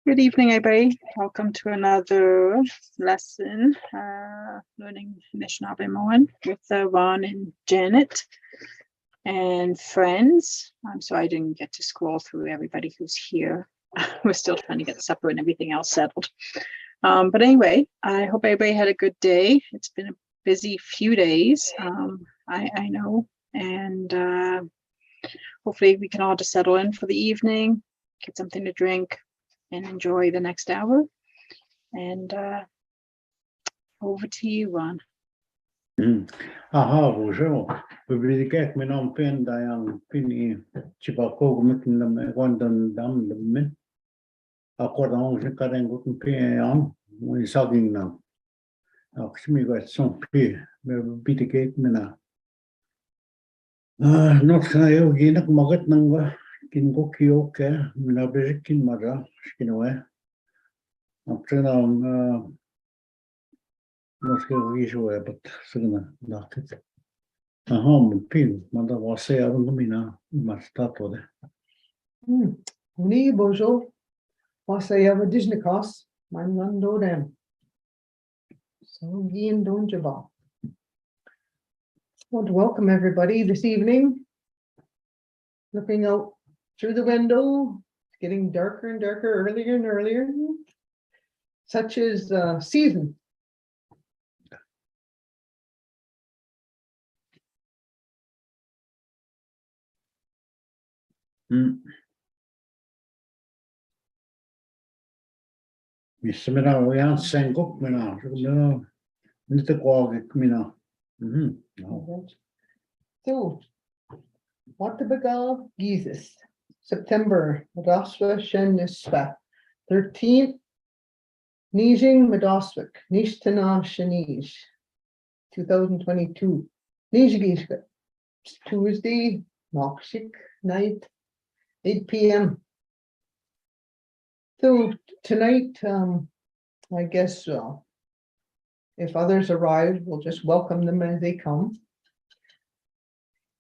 Good evening, everybody. Welcome to another lesson, learning Anishinaabemowin with Ron and Janet and friends. I'm sorry I didn't get to scroll through everybody who's here. We're still trying to get supper and everything else settled. But anyway, I hope everybody had a good day. It's been a busy few days, I know, and hopefully we can all just settle in for the evening, get something to drink, and enjoy the next hour. And over to you, Ron. Aha, bonjour. Bibliothèque maintenant peine dans fini chibako mekin na London dam men. Accordant je karen guten pean when saging now. Akshmi got some pe bibliothèque mena. Not kaya ginak magat nang kin ko kyo ke mena bekin mara skinwe. After now not visual but sugna not it. Pin, manda você alumina mastato de. Oui, bonjour. Você have a Disney cost. Man run do them. So Ian don't you want to welcome everybody this evening. Looking out through the window, it's getting darker and darker, earlier and earlier. Such is the season. Mismena we are sengok mena. No, nite kwag mina. So, what the begal Jesus, September, Medoswa Shenispa, 13th, Nijing Medoswik, Nishtana Shanish, 2022. Nijgishka, Tuesday, Mokshik night, 8 p.m. So tonight, I guess if others arrive, we'll just welcome them as they come.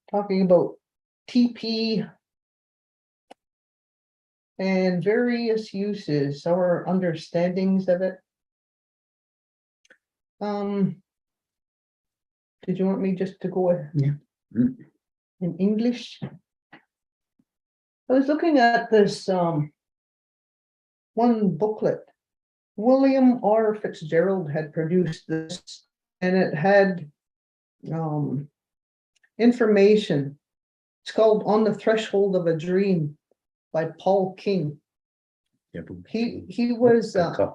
Talking about TP and various uses, our understandings of it. Did you want me just to go in English? I was looking at this one booklet. William R. Fitzgerald had produced this, and it had information. It's called On the Threshold of a Dream by Paul King. He was okay.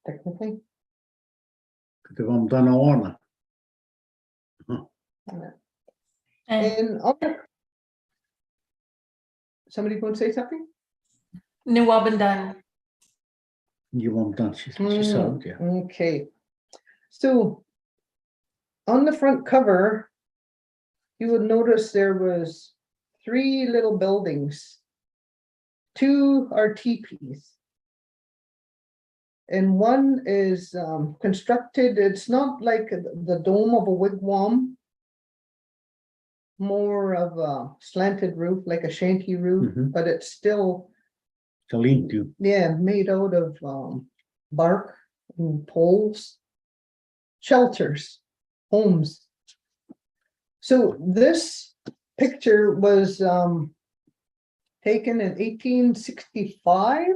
Technically. And somebody going to say something? Niwabandan. You won't dance, she said, yeah. Okay. So on the front cover, you would notice there was 3 little buildings. 2 are teepees. And one is constructed, it's not like the dome of a wigwam, more of a slanted roof, like a shanty roof, but it's still made out of bark and poles, shelters, homes. So this picture was taken in 1865,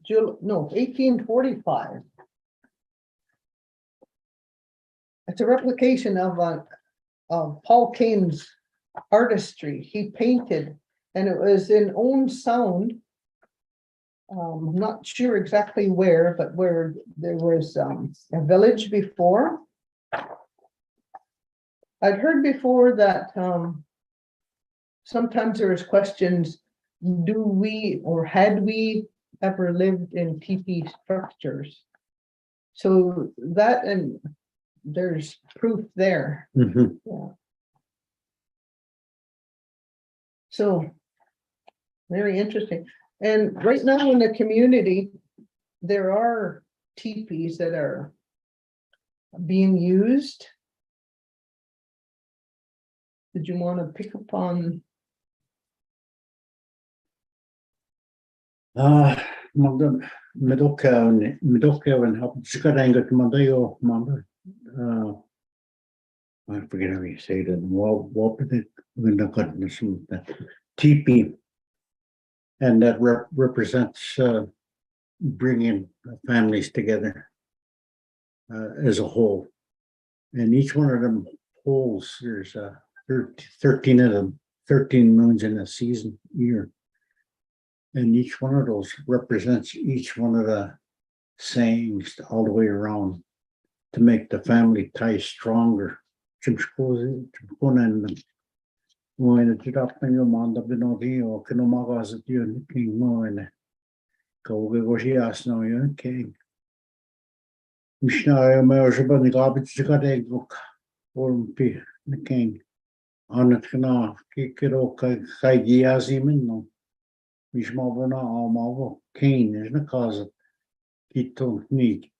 no, 1845. It's a replication of Paul Kane's artistry. He painted, and it was in Owen Sound. I'm not sure exactly where, but where there was a village before. I'd heard before that sometimes there was questions, do we or had we ever lived in teepee structures? So that, and there's proof there. Yeah. So very interesting. And right now in the community, there are teepees that are being used. Did you want to pick up on Man Medoka help Skadangat Mandayo Manda. I forget how you say that. What it when the goodness that teepee, and that represents bringing families together as a whole. And each one of them holes, there's 13 of them, 13 moons in a season year. And each one of those represents each one of the sayings all the way around to make the family tie stronger. When it up in your mind of the Nodio, Kinomagas at you, King Moine, Kogoshias, no, you king. Mishnah, Mershaba, the garbage, the got egg book, or the king. On it, Kana, Kikiro, Kaigiazimin, no. Mishmavana, Almavo, Kane, is the cause of Kito Need.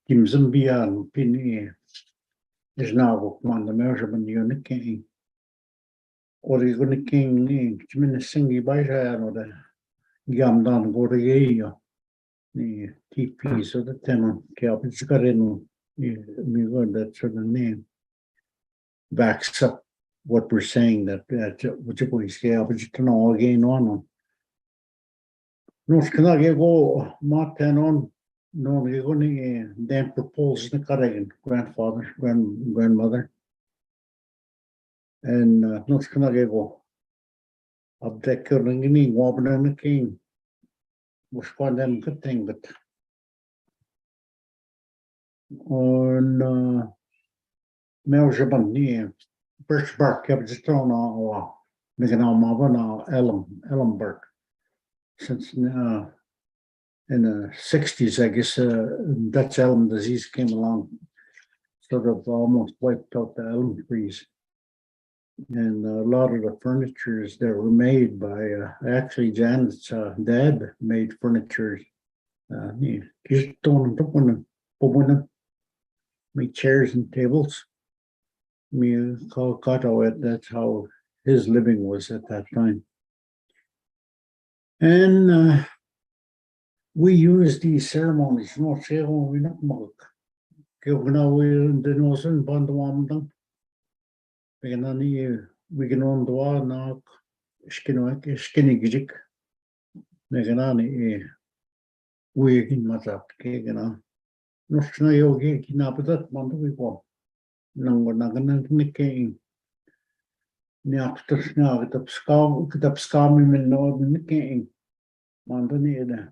Kimzambian, Pini, is now one the Mershaba, the king. Or is going to king name, Jimin Singi by or the Gamdan Gorgeo, the TP, so the tenant, Capitscarino, me got that sort of name. Backs up what we're saying that what you boys scale, but you can all again on. North Canada go Martin on, no, you're going to then propose the Carrigan grandfather, grandmother. And North Canada go up there killing me, wobbling and the king. Was quite a good thing, but on Meljaban near Birchbark, I was just thrown on making all my one Ellenberg. Since in the 60s, I guess Dutch elm disease came along, sort of almost wiped out the elm trees. And a lot of the furnitures that were made by actually Janet's dad made furniture. Just make chairs and tables. Me call Kato it. That's how his living was at that time. And we use these ceremonies. Not ceremony, not milk. Now we the notion bandwam. We can on the wall now. Skinny gijik. Meganani. We can match Kegana. Noshna yogi kinapatat Montavico. Number Nagan Nicking. After now, get up scum in Northern Nicking. Montana.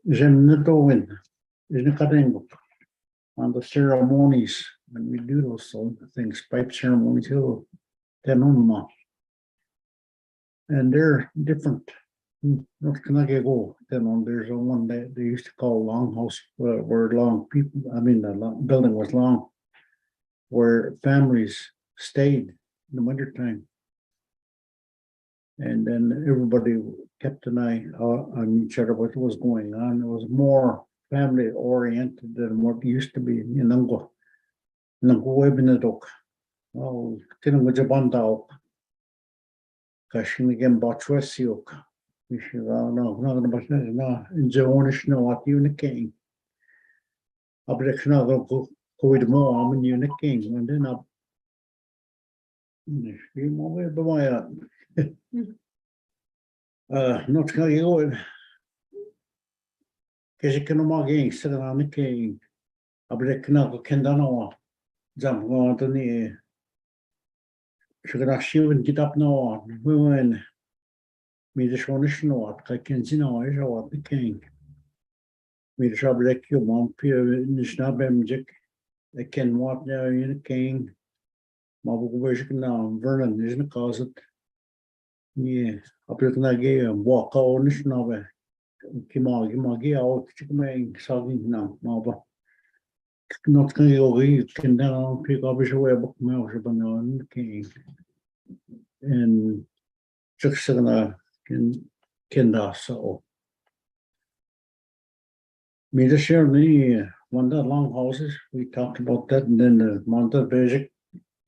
Zemnatowin is the cutting on the ceremonies when we do those things, pipe ceremonies too. Tenuma. And they're different. North Canada go. Then there's a one that they used to call longhouse, where long people. I mean, the building was long, where families stayed in the wintertime. And then everybody kept an eye on each other, what was going on. It was more family oriented than what used to be in Nango. Webinadok. Oh, Tinamajabandao. Kashin again, Botchwesiok. We should no, in Joanish no what unit king. Abrection go with more arm unit king, and then up. Not going to go. Because you can not get sitting on the king. Abrection go Kendano. Jump on to the. Should I shoot and get up now? We win. Me the Shonish North, I can see now is what the king. Me the Shabrek, you want Pierre Nishnabemjik. I can walk there in the king. Mabuvish now, Vernon isn't cause it. Yeah, up at Nagi and walk out Nishnabe. Kimagi out, chicken, sogging now, Maba. Not going to go, you can down, pick up his way book, Meljaban on the king. And just Kinda so. Me the share the one of the long houses. We talked about that, and then the Monta Basic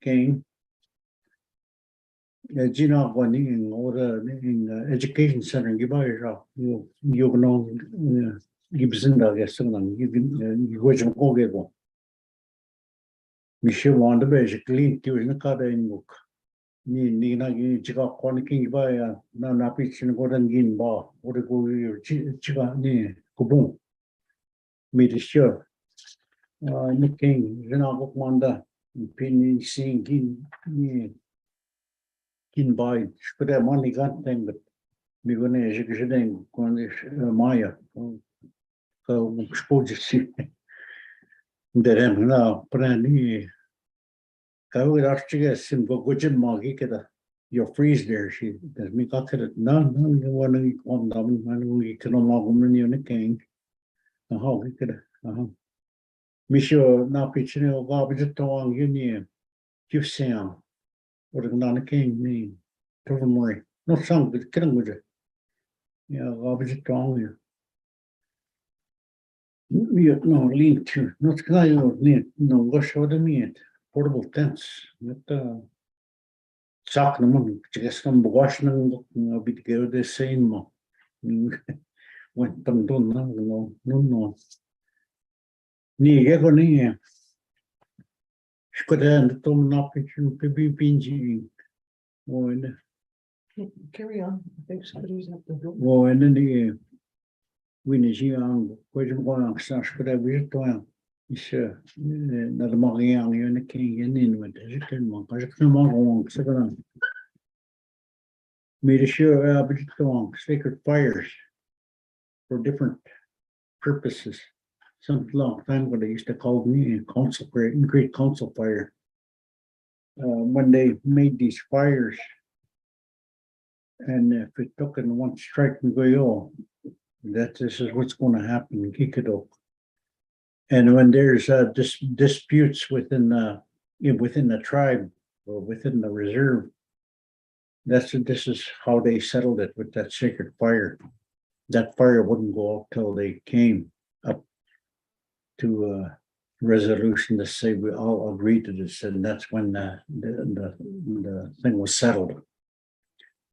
came. Gina one in or in education center give you know Gibson da guess you go to go get one. Michelle want the basically to in the car in book. Ni na gi chica quan king ba ya na pitch in go and gin ba or go chica ni kubung. Me the sure. Ni king Jina book manda pin seeing kin by but that money got thing but we gonna education con Maya so exposure see that na prani ka we archiga sim go gojin magi keda your freeze there she does me got it no you want to on down man we can no more ni ne king how we could me sure na pitch ne go budget to on you ni you sam or the non king me to more no song but can go yeah go budget to on you no, link to not kind of need no go show the meat portable tents. Not sak no man just some wash no bit go the same mo. Went tam don no. Ni ge go ni skoda and tom na pitching pibi pinji. When Carry on. I think somebody's at the door. when ni winning ang kwajum ko ang sa skoda virtual. Is na the mga yang yun na king yan in with the chicken mo kasi kung mga sa kanang made sure budget sacred fires for different purposes. Some long time ago they used to call me great council fire. When they made these fires, and if it took in one strike and go, oh, that this is what's going to happen in Kikado. And when there's disputes within the tribe or within the reserve, this is how they settled it with that sacred fire. That fire wouldn't go out till they came up to a resolution to say we all agreed to this, and that's when the thing was settled.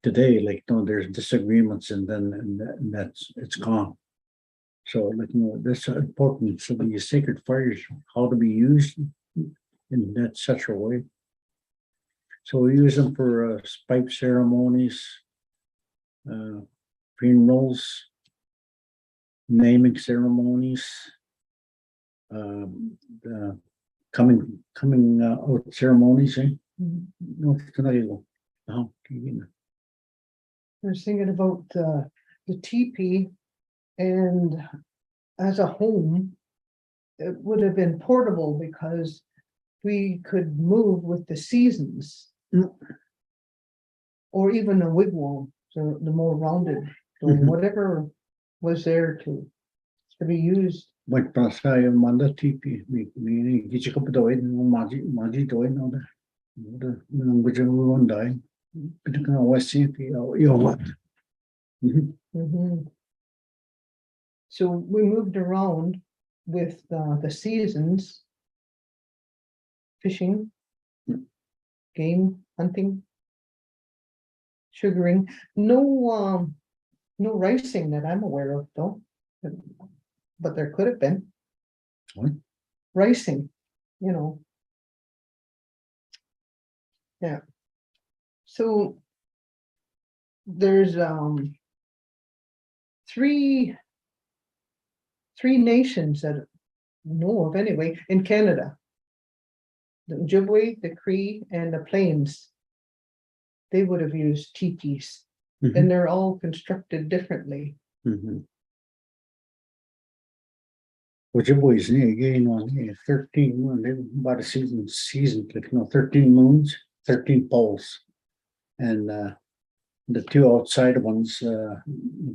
Today, like there's disagreements, and that's it's gone. So that's important. So these sacred fires, how to be used in that such a way. So we use them for pipe ceremonies, funerals, naming ceremonies, coming out ceremonies. No, I was thinking about the teepee, and as a home, it would have been portable because we could move with the seasons. Or even a wigwam, so the more rounded, so whatever was there to be used. Went past manda tipi, me get you up the way, maji doy no the which one die. But you can always see what. So we moved around with the seasons, fishing, game hunting, sugaring. No ricing that I'm aware of, though. But there could have been. What? Ricing, Yeah. So there's three nations that I know of anyway in Canada. The Ojibwe, the Cree, and the Plains. They would have used teepees, and they're all constructed differently. Ojibwe is again on 13 they about a season like 13 moons, 13 poles. And the two outside ones,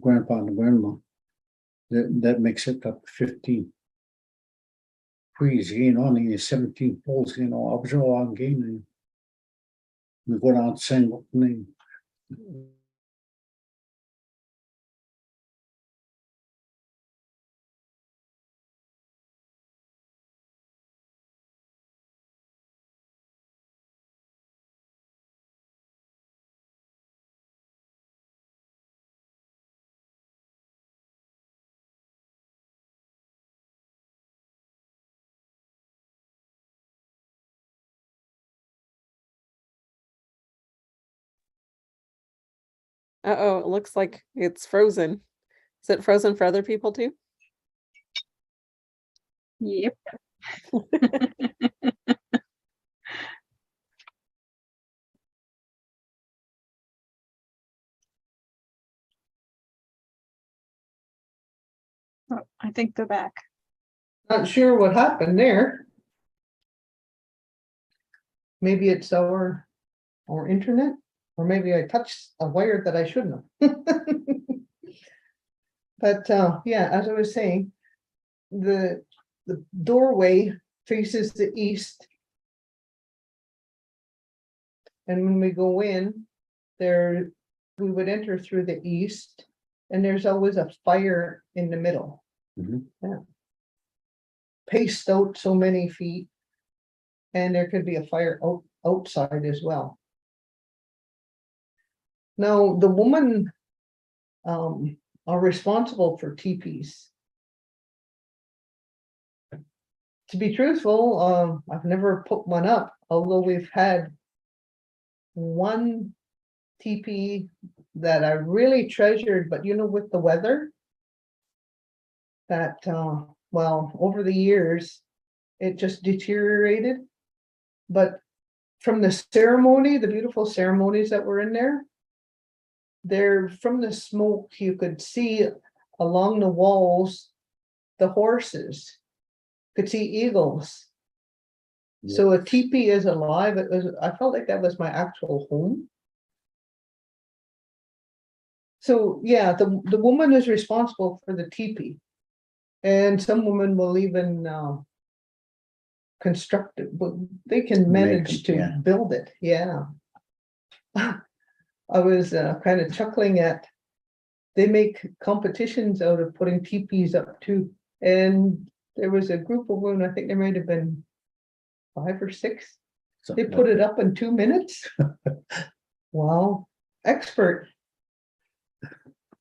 grandpa and grandma, that makes it up 15. Please, only 17 poles, observe on game. We go down saying name. Uh-oh, it looks like it's frozen. Is it frozen for other people too? Yep. Oh, I think they're back. Not sure what happened there. Maybe it's our internet, or maybe I touched a wire that I shouldn't have. But yeah, as I was saying, the doorway faces the east. And when we go in, there we would enter through the east, and there's always a fire in the middle. Mhm. Yeah. Paced out so many feet, and there could be a fire outside as well. Now, the woman are responsible for teepees. To be truthful, I've never put one up, although we've had one teepee that I really treasured, but with the weather, that well, over the years, it just deteriorated. But from the ceremony, the beautiful ceremonies that were in there, from the smoke, you could see along the walls, the horses, could see eagles. So a teepee is alive. I felt like that was my actual home. So yeah, the woman is responsible for the teepee. And some women will even construct it, but they can manage to build it. Yeah. I was kind of chuckling at, they make competitions out of putting teepees up too. And there was a group of women, I think there might have been 5 or 6. They put it up in 2 minutes. Wow, expert.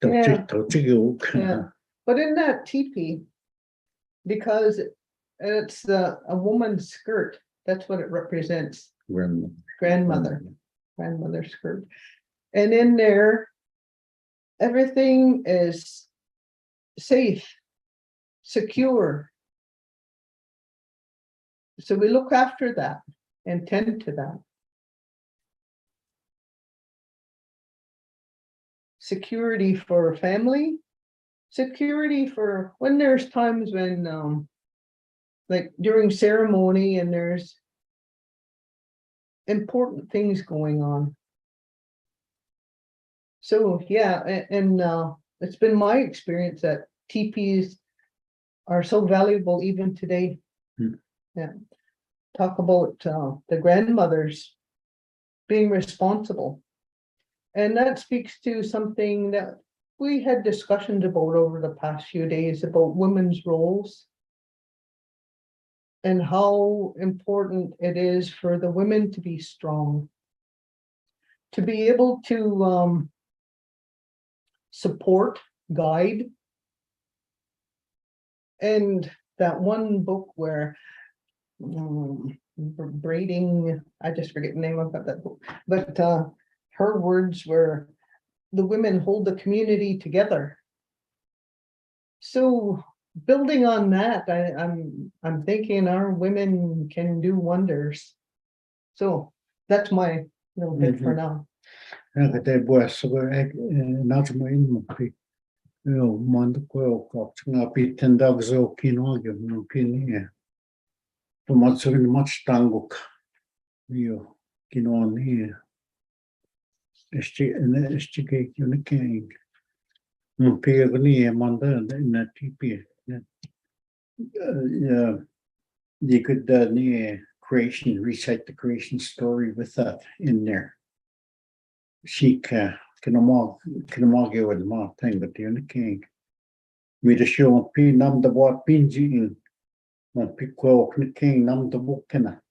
Yeah. Yeah. But in that teepee, because it's a woman's skirt, that's what it represents. Grandmother skirt. And in there, everything is safe, secure. So we look after that and tend to that. Security for family, security for when there's times when like during ceremony and there's important things going on. So yeah, and it's been my experience that teepees are so valuable even today. Yeah. Talk about the grandmothers being responsible. And that speaks to something that we had discussions about over the past few days about women's roles and how important it is for the women to be strong, to be able to support, guide. And that one book where braiding, I just forget the name of that book, but her words were, the women hold the community together. So building on that, I'm thinking our women can do wonders. So that's my little bit for now. You could creation, recite the creation story with that in there. She can get with my thing, but the king. We the show P num the what pinjing. Pick walk the king num the book can.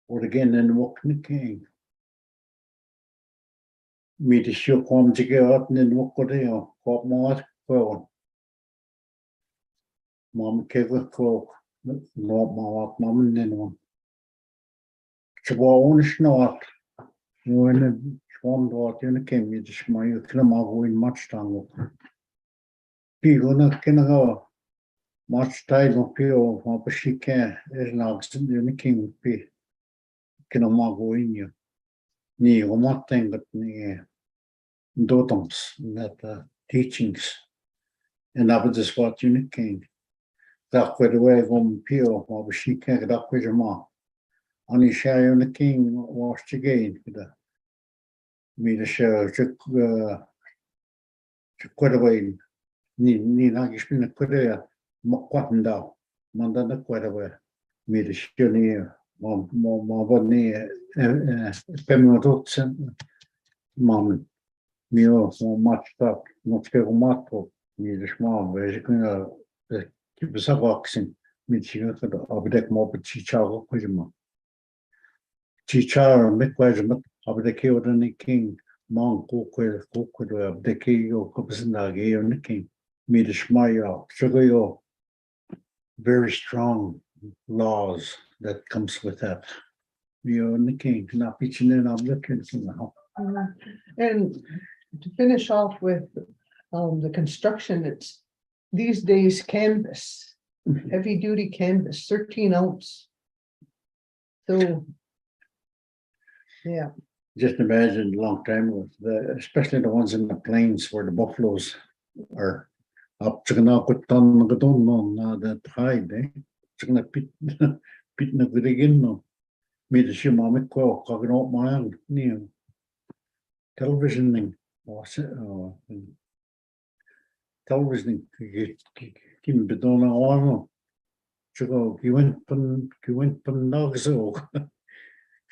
Or again and walk the king. We the show come to go up and walk there, pop more well. Mom gave a cloak, not my mom and then one. It's a wall snort when Schwam dort, you came, you just my, you can go in much tango. People can go much time of you, but she can't, is not, you came, can go in you. Ni what thing that ni dotums, that teachings. And that was what you came. That quite a way from Pio, but she can't get up with your mom. Anishinaabemowin the king washed again. Me the show quite a way. Ni nagispina quite a quatin down. Mandana quite a way. Me the show near. Ma near Pemrots Mom. Me also much stuff. Not go matto. Me the small, basically, keep us up boxing. Me she got a deck more, but she chow with him. Chichar midwajament of the Kyoto king, Monk Coquid of the Kyo Copasanagi on the king, Midishmaya, Sugayo, very strong laws that comes with that. You and the king, not pitching in, I'm looking now. And to finish off with the construction, it's these days canvas, heavy duty canvas, 13 ounce. So, yeah, Just imagine a long time with especially the ones in the plains where the buffaloes are up to that hide, eh? Pit na gurigin no. Me the shimamit ko kagno mayang niya. Televisioning was televisioning kim bedona wano. Chico he went pan nagso.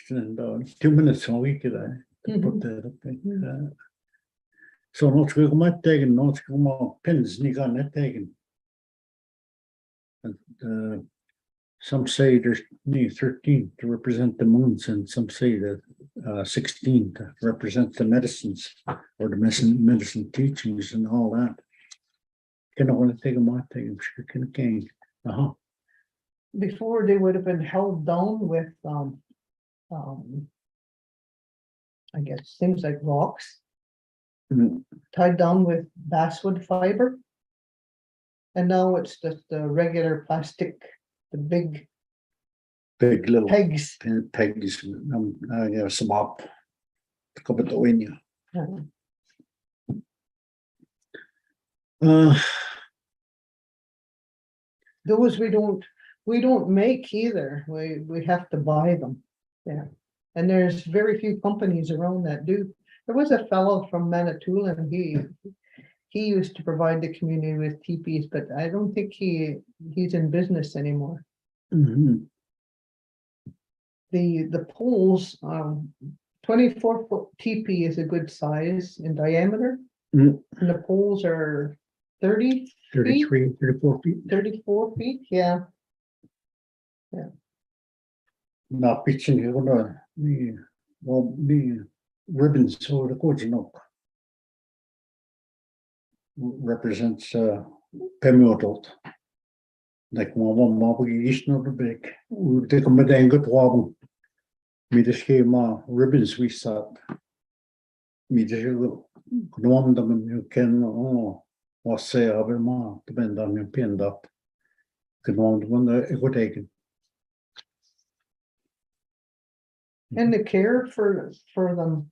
And 2 minutes a week put that up there. So not to go my taken, not to go my pins, ni got net taken. And some say there's 13 to represent the moons, and some say that 16 to represent the medicines or the medicine teachings and all that. Can I want to take my taken? Can king. before they would have been held down with I guess things like rocks, tied down with basswood fiber. And now it's just the regular plastic, the big Big little pegs. pegs. I have some up. Couple the win. Those we don't make either. We have to buy them. Yeah. And there's very few companies around that do. There was a fellow from Manitoulin, and he used to provide the community with teepees, but I don't think he's in business anymore. Mhm. The poles, 24-foot teepee is a good size in diameter. Mm. And the poles are 30 feet, 33, 34 feet. 34 feet, yeah. Not pitching here, the ribbons over the coach represents Pemrodot. Like one is not the big. We take a medangut wobble. Me the schema ribbons we sat. Me the gnome them you can was say over ma to bend on your pinned up. Gnome one it would take it. And the care for them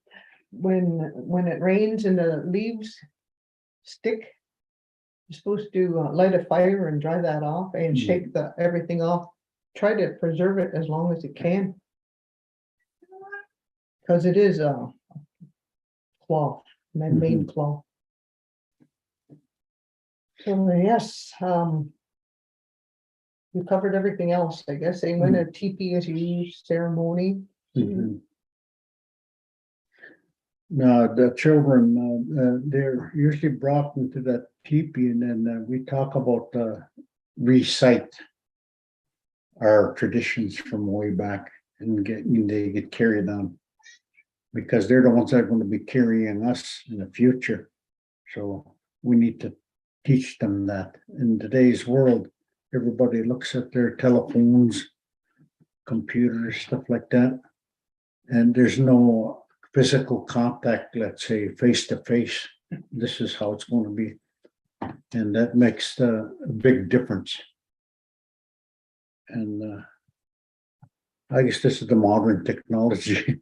when it rains and the leaves stick, you're supposed to light a fire and dry that off and shake everything off. Try to preserve it as long as it can, because it is a cloth, man-made cloth. So yes, we covered everything else, I guess. And when a teepee is used, ceremony. Now the children, they're usually brought into that teepee, and then we talk about recite our traditions from way back, and they get carried on, because they're the ones that are going to be carrying us in the future. So we need to teach them that. In today's world, everybody looks at their telephones, computers, stuff like that, and there's no physical contact, let's say face to face. This is how it's going to be. And that makes a big difference. And I guess this is the modern technology.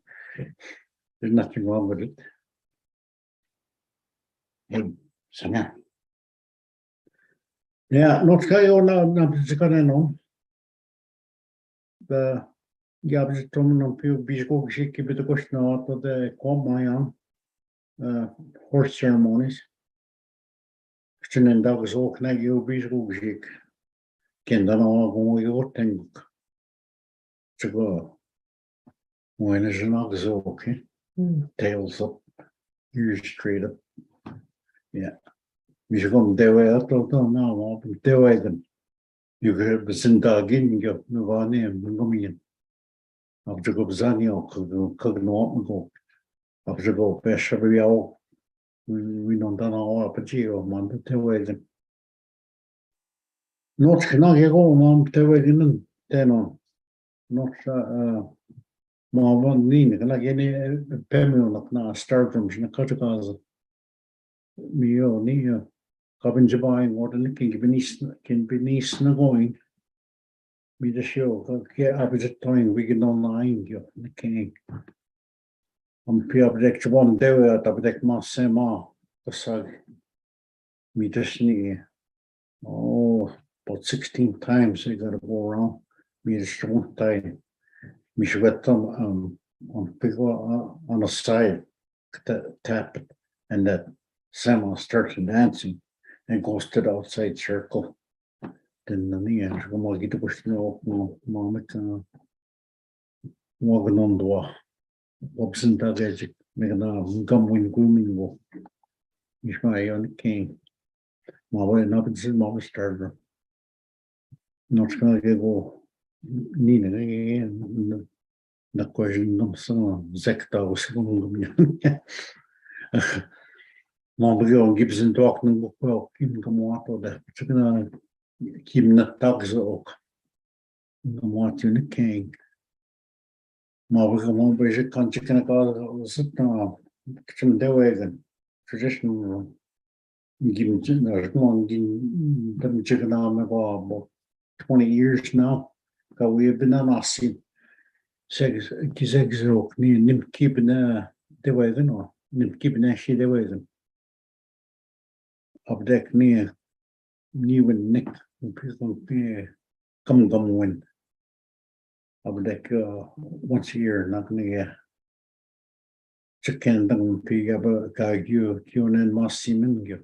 There's nothing wrong with it. Yeah, not kayo na no. The Gabs Tom on Pio Bisco Shiki bit of question out of the Quamayan horse ceremonies. And that was all connect you Bisco Shik. Kendana go your thing to go. When is an okay? Tails up, ears straight up. Yeah. We should come there way out of now, there way then. You could be sent again, you know, our name, Mungomian. After go Zanio, could not go. After go, Peshavio, we don't know our Pagio, man, there way then. Not can I go, mom, there way then on. Not Mom, Nina, can I get any Pemio, like now, start from Shinakatakas. Mio, Nia. Cabin buying what and can be nice na going. Me the show, get up at the time we get online, you the king. P object one day at object ma sema, the sag. Me just need about 16 times I gotta go around. Me just one time. Me should get them on people on the side, tap it, and that sema starts dancing. And goes to the outside circle. Then the end, we'll get to push no moment. Walking on the wall. What's in that edge? Make a gum when grooming walk. Is my own king. My way up in the mama starter. Not gonna go. Need again. The question comes on Zekta was going to Mama go gives and talking well, keep them water there. But you're gonna keep the dogs oak. The water in the king. Mama go on by the country can go sit down. Kitchen dewagon. Traditional give them one them chicken on about 20 years now. Because we have been on us. Segs oak, nim keeping the wagon or nim keeping that shit wagon. Up deck near new and Nick come win. Up deck once a year, not gonna chicken them pig about you and Massimin.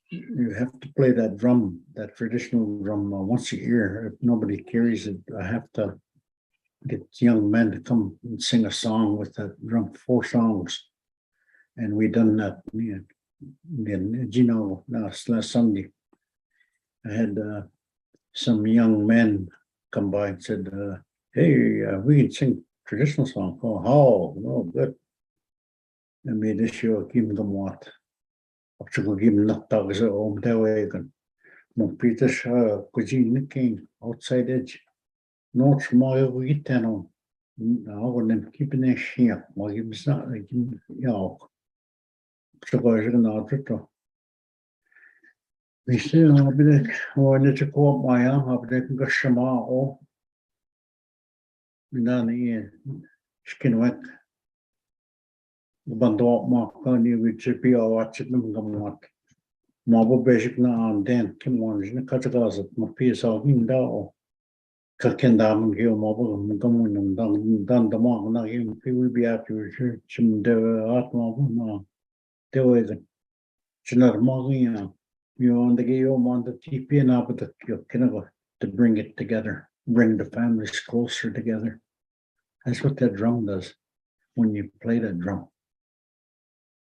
You have to play that drum, that traditional drum once a year. If nobody carries it, I have to get young men to come and sing a song with that drum, 4 songs. And we done that. Then Gino last Sunday, I had some young men come by and said, "Hey, we can sing traditional song." Oh, no, good. I made this show, give them what. After go give them not dogs at home, that way again. Mon Peter's cuisine king outside edge. Not small, we get ten on. I want them keeping their shit. Well, give me not like, yeah. So guys are gonna to we say I'll be like wanted to go up my arm, I'll be like go shama or Nani skin wet. Bando mark on you with GP or watch it them what. Mabo basic na and then Kim on in the categories of my piece of in down. Kakendam and Gil Mobile and Gamun and done the mark now him will be after some the art mobile. There was another morning, you on the game on the TP and up with the to bring it together, bring the families closer together. That's what that drum does when you play that drum.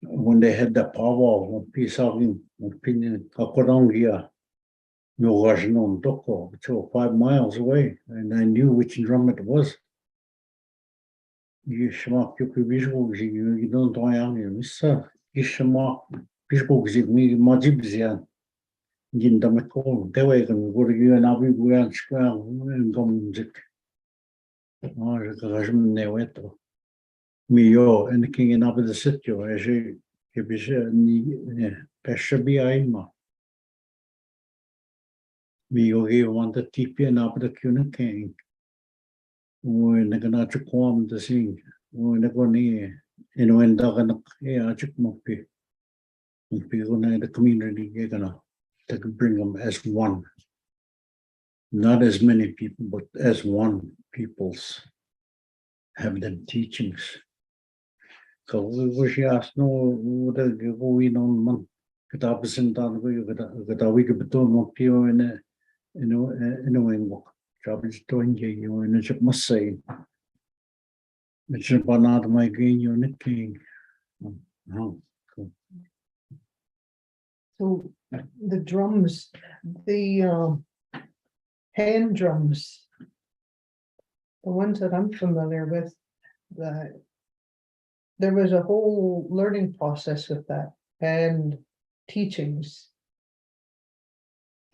When they had the power, one piece of opinion, Kakorongia, no was known Doko, which was 5 miles away, and I knew which drum it was. You schmuck, you could visual, you don't die on you, Mr. You schmuck. People give me Majibzian. In the Macol, they were going to go to you and I'll be going to school and go music. Oh, the Rajman Neweto. Mio en king in up the city, as you give ni Peshabi Aima. Mio give one the tipi and up the Kuna king. When the Ganacha Quam the sing, when the Goni, and when Daganak, yeah, Chick Mopi. People in the community, you're gonna bring them as one. Not as many people, but as one peoples have them teachings. So we wish you asked no what a going on man. Could opposite down the week of beton pio in a book. Job is doing you and it must say. It's about my gain unit king. So the drums, the hand drums, the ones that I'm familiar with, there was a whole learning process with that and teachings.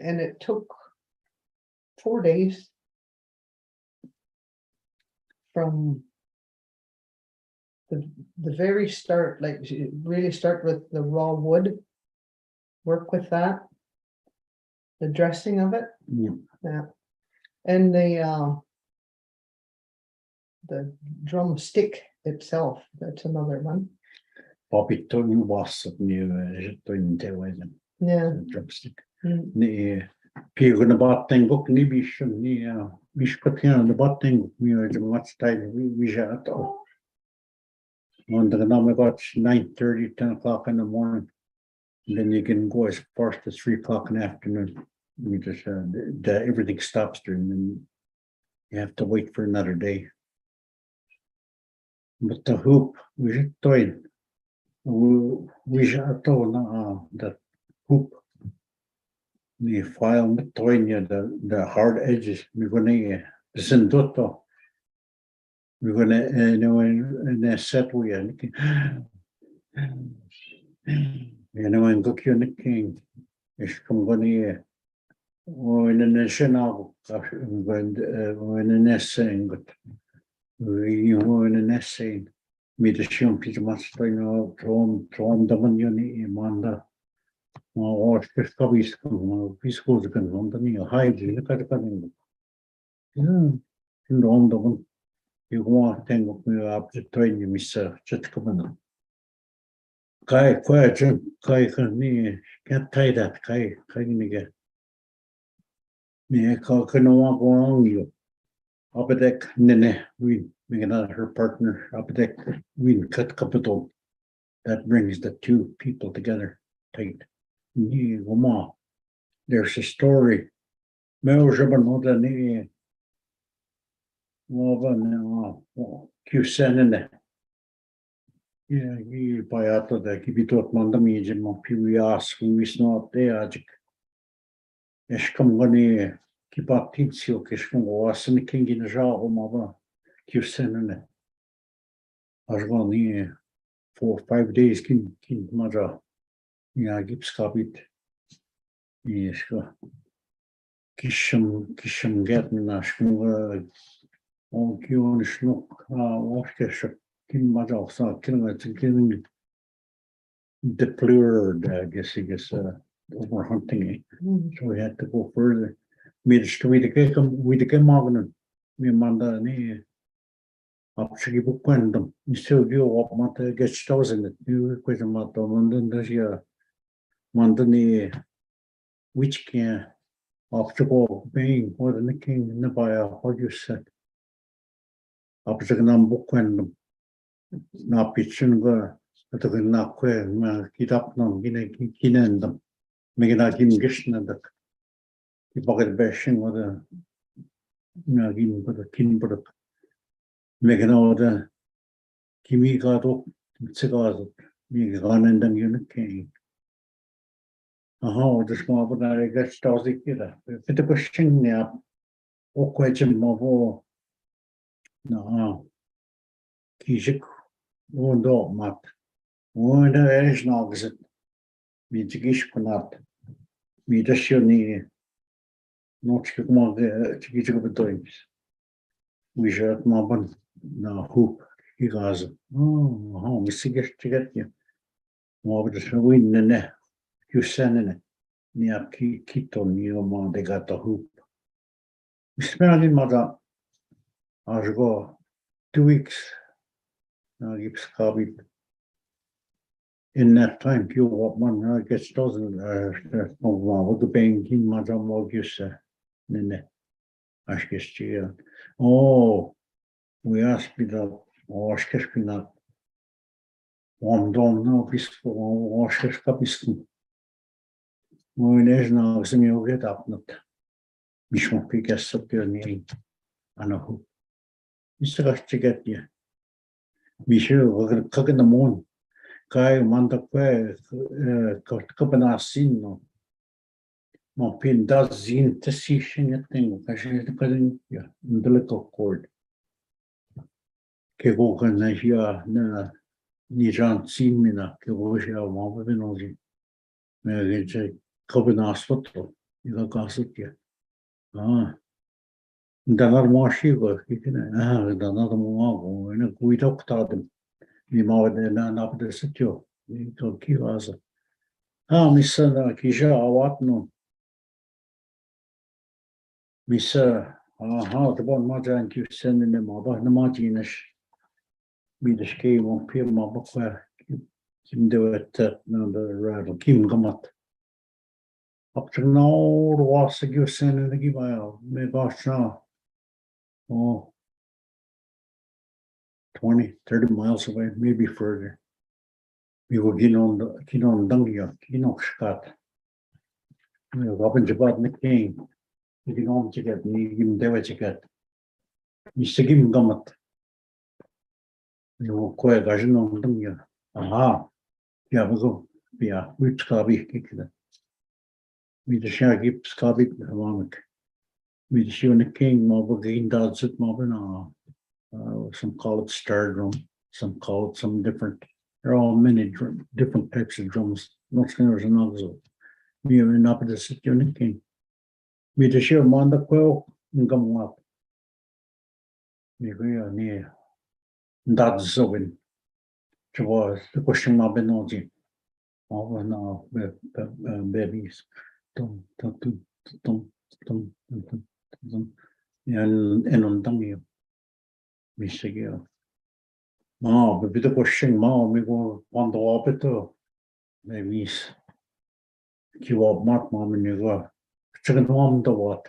And it took 4 days from the very start, like really start with the raw wood, work with that, the dressing of it, yeah, and the drumstick itself. That's another one. Bobby Tony was at new Yeah. drumstick. Mm. Ni people in the botting book ni bisham ni mishpatian the botting me much time we shot on the number about 9:30, 10 o'clock in the morning. And then you can go as far as 3 o'clock in the afternoon. We just everything stops during and you have to wait for another day. But the hoop we should toy we shot that hoop. The file toy the hard edges. We're gonna send Dotto. We're gonna in a set we are and cook you the king. Is come gonna in an national when an essay but we in an essay. Me the shum Peter Master Trom the money Manda. Or just copies peaceful to confront the high look at the cutting. Yeah, in the one. You want to think of me up to 20 myself, just come on. Kai, quiet, Kai, can't tie that, Kai, nigga. Me, can no one go on you. Up at deck, Nene, we another her partner, up at deck, we cut capital. That brings the two people together tight. There's a story. Q7 yeah, he by after that, he taught Mandamij and Mopias, who is not there. Eshkamgani, Kipatitio, Kishkam was and the king in the Java, Mava, Q7. Ashwani 4 or 5 days, King Maja. Yeah, Gips copied. Yes, Kisham getting Nashkum, on Kion Schnook, Washkesh, King Maja, so killing deplored, I guess, overhunting. So we had to go further. Made a story to get them, we came on me manda ni upshiki book when them. You still do up mata get stores in it. You quite a matter London does ya Mandani which can after go being more than the king in the buyer, how you said. Upshiki nam book when them. Not pitching go. I took a knock where get up no gin them. Making a gin gishn and the bucket bashing or the gin but a kin but making all the Kimi got up cigars me gone and then unit king. The small but I guess stars the killer. If the question now, or question more no Kishik won't do mat. One is not visit me to Gish Panat. Me the shuni not to come on the Chikichik of the times. We shot Maban no hoop he goes, oh, Mr. Get you. More just a wind in there. You sending it. Near Kiton, you know, they got the hoop. We spent in Mother. I was go 2 weeks. Now gives copy. In that time, you what one gets doesn't what the banking Mother Morgus in the Ashkish. Oh, we asked me that, or Ashkish me that. One don't know peaceful, or Ashkish Kapiskin. When there's no semi get up, not Mishma Pikas up your name. I know. Mr. Gash get you. Misha, we're going to cook in the moon. Kai Mandakwe, Copenhagen. My pin does zin to see a thing. I should have put in umbilical cord. Kevokan, Nasia, Nijan, Simina, Kevosia, Mavinoji. May I say, Copenhagen, you got gossip here. Ah. Danar Moshi work, you can, another more, and we talked about them. We more than up the city. We told Kivas. Miss Kisha, what no? Miss, the one mother and you sending them over the Martinez. We the scheme on Pier Mabaka. Kim do it, no, the rattle, Kim Gamat. Up to now, the was the you sending the give out. May gosh now. Oh, 20, 30 miles away, maybe further. We were getting on Dungia, Scott. We were up in Jabat McCain. We can on to get me, give him there to get. Mr. Gim Gummet. We were quite a on Dungia. Aha. Yeah, we go. Yeah, we've Scabby kicked it. We the share give Scabby along. We the shoe in the king, mobile gain dogs at Mobina. Some call it star drum, some call it some different. There are all many different types of drums. Not snares and others. We are in opposite unit king. We the share Monda Quell and come up. We are near. That's so in. It was the question Mabinoji. All now with babies. And on Dangio. We say, Ma, but the question, Ma, we go on the orbiter. Maybe you up Mark, Mom, and you go. Chicken home the what?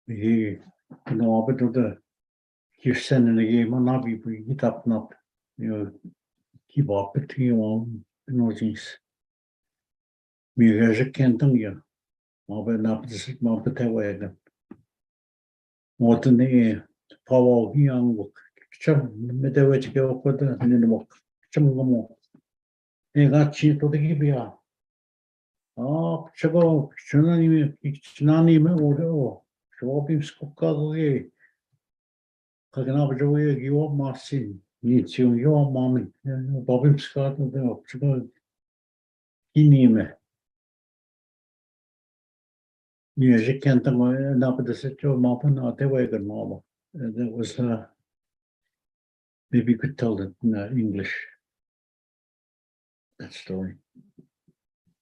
He, the orbiter, the you sending a game on Navi, we get up, not, keep up it, things. We as a canton, but not this is not the way. What in the power young work. Some midway to go for the work. Some more. They got cheap to the Gibia. Oh, Chabo, Chinani, or Shopim Skokago. Kaganaba, you are Marcin. Needs you, your mommy. Bobbim Scott, the Chabo. He knew me. Music can't up at the city of Moppin, not the way good mama. That was maybe you could tell it in English. That story.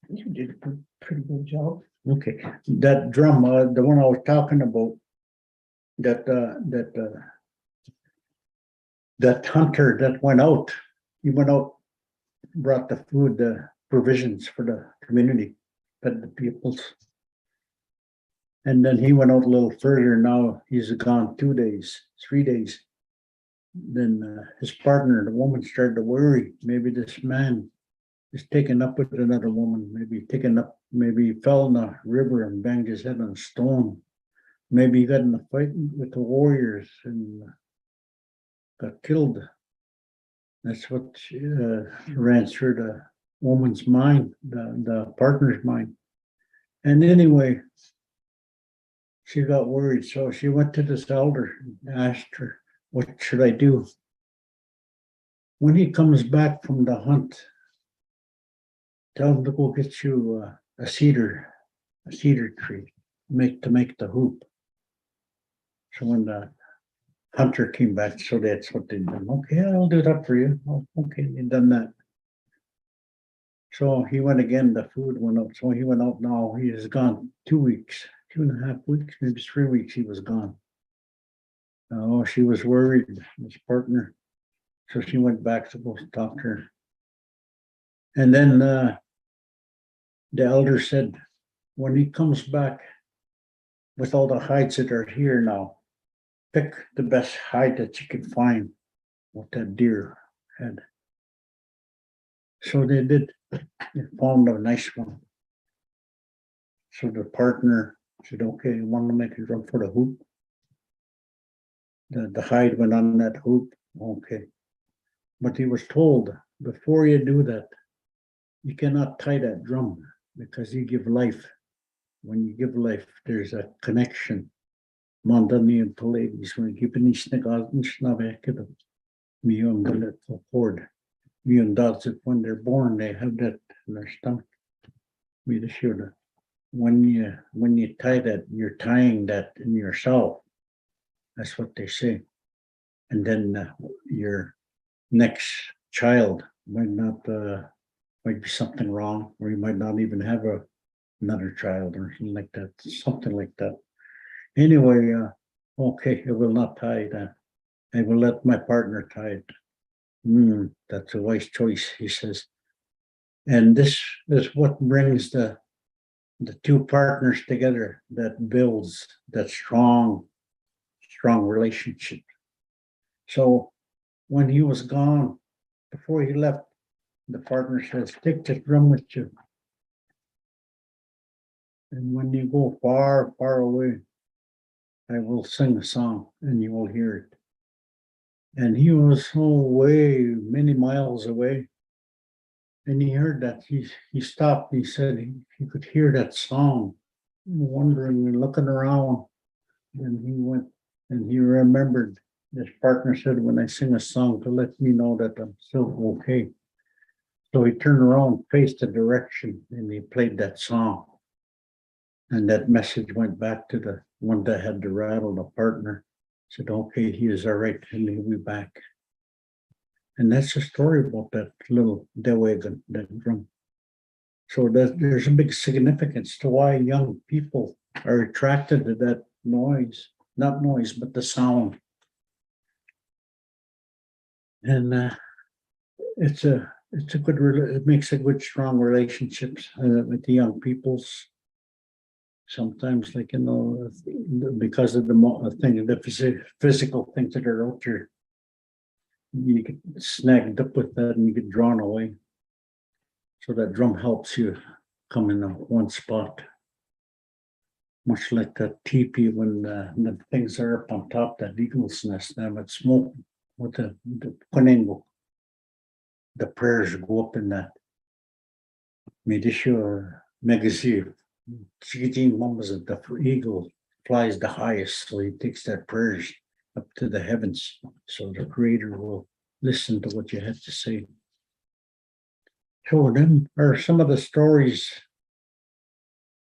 You did a pretty good job. Okay, that drum, the one I was talking about, that hunter that went out, he went out, brought the food, the provisions for the community, fed the peoples. And then he went out a little further. Now he's gone 2 days, 3 days. Then his partner, the woman, started to worry. Maybe this man is taken up with another woman. Maybe he fell in the river and banged his head on a stone. Maybe he got in a fight with the warriors and got killed. That's what ran through the woman's mind, the partner's mind. And anyway, she got worried, so she went to this elder and asked her, what should I do? When he comes back from the hunt, tell him to go get you a cedar tree, to make the hoop. So when the hunter came back, so that's what they done. Okay, I'll do that for you. Oh, okay, they done that. So he went again, the food went up. So he went out now. He is gone 2 weeks, 2.5 weeks, maybe 3 weeks. He was gone. Oh, she was worried, his partner. So she went back to go talk to her. And then the elder said, when he comes back with all the hides that are here now, pick the best hide that you can find what that deer had. So they did. They found a nice one. So the partner said, okay, you want to make a drum for the hoop? The hide went on that hoop. Okay. But he was told, before you do that, you cannot tie that drum because you give life. When you give life, there's a connection. Mandani and Pallades, when you give an Anishinaabemowin, me on the cord. Me and dogs, when they're born, they have that in their stomach. Me the shoulder. When you tie that, you're tying that in yourself. That's what they say. And then your next child might be something wrong, or you might not even have another child or something like that. Anyway, okay, I will not tie that. I will let my partner tie it. That's a wise choice, he says. And this is what brings the two partners together, that builds that strong relationship. So when he was gone, before he left, the partner says, take the drum with you. And when you go far, far away, I will sing a song and you will hear it. And he was way many miles away. And he heard that. He stopped. He said he could hear that song, wondering and looking around. And he went and he remembered. His partner said, when I sing a song, to let me know that I'm still okay. So he turned around, faced the direction, and he played that song. And that message went back to the one that had the rattle, the partner. Said, okay, he is all right, and he'll be back. And that's the story about that little Bagida'waad, that drum. So there's a big significance to why young people are attracted to that noise, not noise, but the sound. And it makes a good, strong relationships with the young peoples. Sometimes, like, because of the physical things that are out there, you get snagged up with that and you get drawn away. So that drum helps you come in one spot. Much like that teepee when the things are up on top, that eagle's nest, and it's smoke with the prayers go up in that. Medisho Megazir. The eagle flies the highest, so he takes that prayers up to the heavens, so the Creator will listen to what you have to say. So them are some of the stories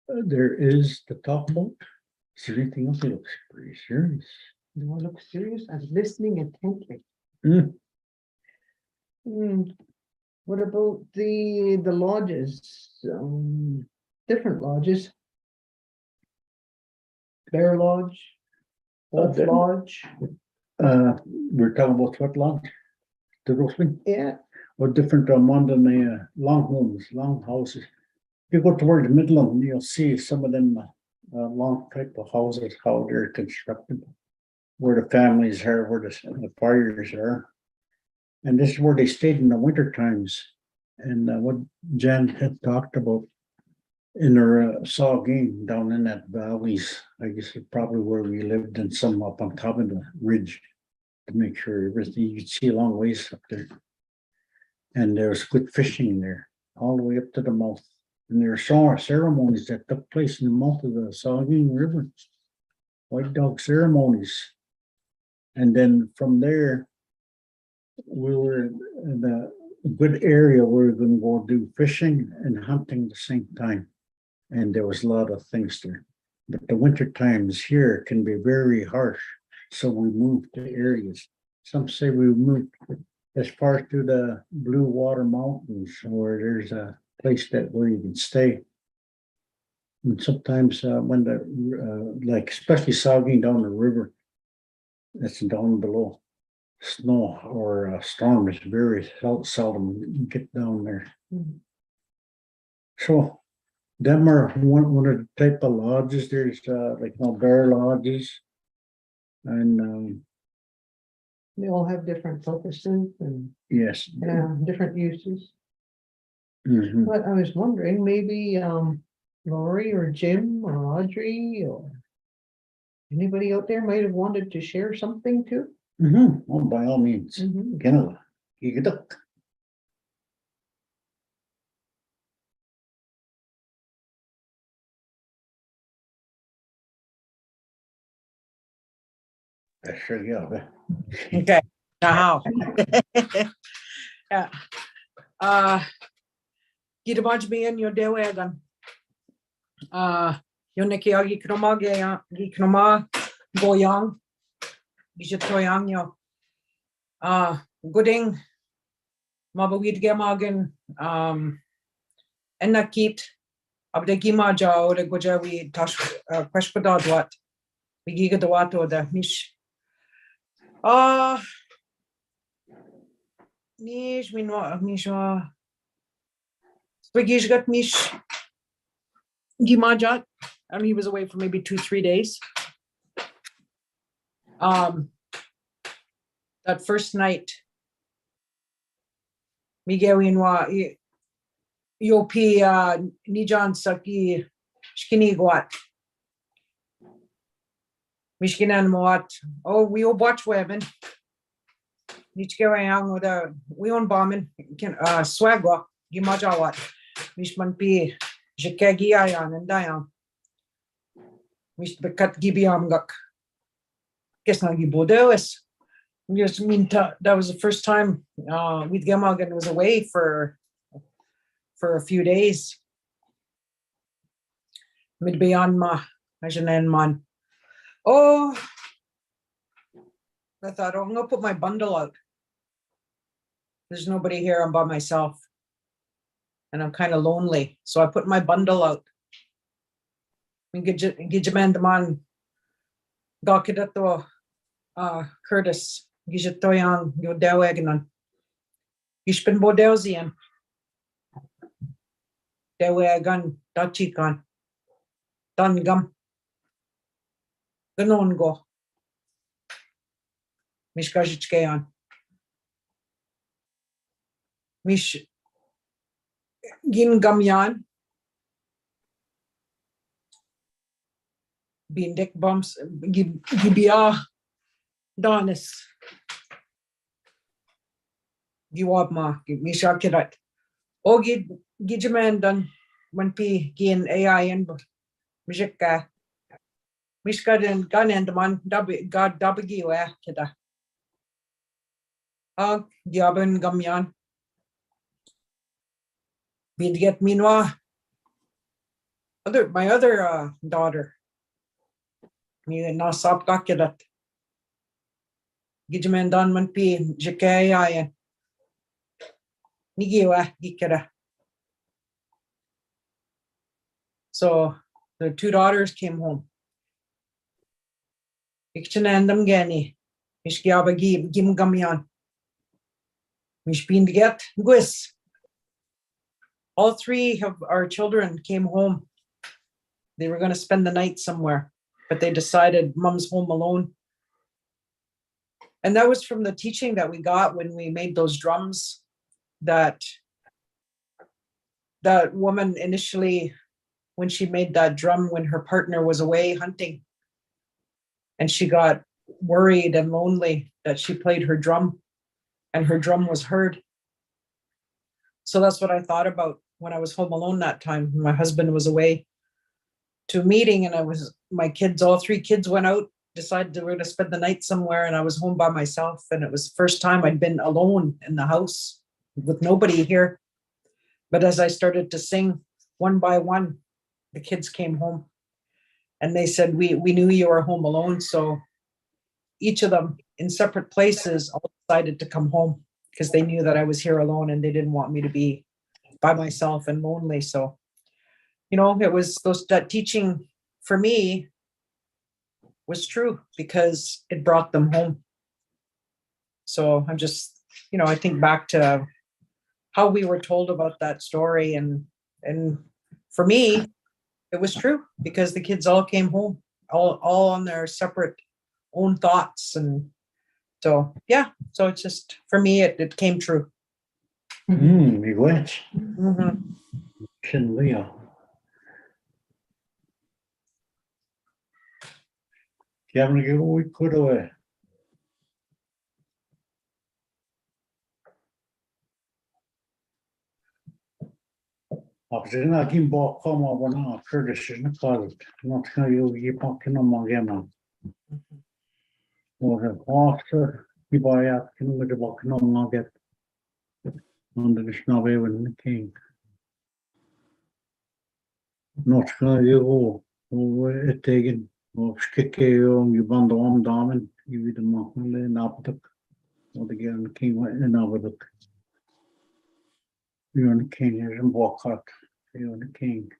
there is to talk about. Is there anything else that looks pretty serious? Do I look serious? I'm listening intently. What about the lodges? Different lodges. Bear Lodge, Wolf the- Lodge. We're talking about what lodge? The Rosling? Yeah, Or different one than the long homes, long houses. If you go toward the Midland, you'll see some of them long type of houses, how they're constructed, where the families are, where the fires are. And this is where they stayed in the winter times. And what Jan had talked about in her Saugeen down in that valleys, I guess it's probably where we lived, and some up on top of the ridge to make sure everything, you could see a long ways up there. And there was good fishing there, all the way up to the mouth. And there were ceremonies that took place in the mouth of the Saugeen River, white dog ceremonies. And then from there, we were in a good area where we were going to go do fishing and hunting at the same time. And there was a lot of things there. But the winter times here can be very harsh. So we moved to areas. Some say we moved as far to the Blue Water Mountains where there's a place that where you can stay. And sometimes when the like especially sogging down the river, that's down below. Snow or storm is very seldom get down there. Mhm. So them are one of the type of lodges. There's like bear lodges, and They all have different focuses and yes, different uses. mhm. But I was wondering, maybe Lori or Jim or Audrey or anybody out there might have wanted to share something too. Oh, by all means, Mhm. Canada, Gigaduk. Sure, yeah. Okay, now. Yeah. Gidabaj me in your dewagan. Yoniki Gikroma Gikroma Goyang. Gijatoyang yo. Gooding Mabawid Gemagan Enakit Abdegima Jao the Gojawi Tash Queshpadadwat. Bagida'waad or the Mish. Nish minwa Misha. Spagish got Mish Gimajat. He was away for maybe 2-3 days. That first night, Miguelin Yopi Nijan Saki Shkinigwat. Mishkinan Moat. Oh, we all watch webbing. Nichkewang with a we on bombing can swagwa Gimajawat. Mishman P. Jekegi Ayan and Diane. Mish Bekat Gibiam Gak. Guess not Gibodelis. Just mean that was the first time with Gemagan was away for a few days. Mid beyond ma man. Oh, I thought, oh, I'm gonna put my bundle out. There's nobody here, I'm by myself. And I'm kind of lonely. So I put my bundle out. Gijamandaman Gakidato Curtis. Gijatoyang Yodewagnan. Gishpin Bodelzian. Dewagan Dachikan. Dangam. Ganongo. Mishkajichkean. Mish Gingamyan. Bindek bumps Gibia Donis. Giwabma Mishakirat. O Gijaman done when P Gin AI and Mishka. Mishkaden gun and man God Dabagiwa Kida. Diaban Gamyan. Bid get Minwa. My other daughter. Me na sap kakidat. Gijaman dan man P Jekaya and Nigiwa Gikira. So the 2 daughters came home. Ikchanandam Gani. Mishkiabagi Gim Gamyan. Mishpin get Gwis. All 3 of our children came home. They were going to spend the night somewhere, but they decided mom's home alone. And that was from the teaching that we got when we made those drums, that woman initially, when she made that drum, when her partner was away hunting, and she got worried and lonely, that she played her drum and her drum was heard. So that's what I thought about when I was home alone that time. My husband was away to a meeting, and all 3 kids went out, decided they were going to spend the night somewhere, and I was home by myself. And it was the first time I'd been alone in the house with nobody here. But as I started to sing one by one, the kids came home and they said, we knew you were home alone. So each of them in separate places all decided to come home because they knew that I was here alone and they didn't want me to be by myself and lonely. So, it was that teaching for me was true because it brought them home. So I'm just, I think back to how we were told about that story, and for me, it was true because the kids all came home, all on their separate own thoughts, and so so it's just for me, it came true. Miigwech. Mhm. Chin Leo. Kevin, you we could away. After that, Kim Bok come up on our Kurdish in the closet. Not how you pocket on my game. Or the after you buy out, can with the book no more get under the Anishinaabemowin the king. Not how you go. Or it taken. Or skicke you band om damen. You with the monk and then up the. Or the girl the king went in over the. You're the king here in Walcott. You're the king.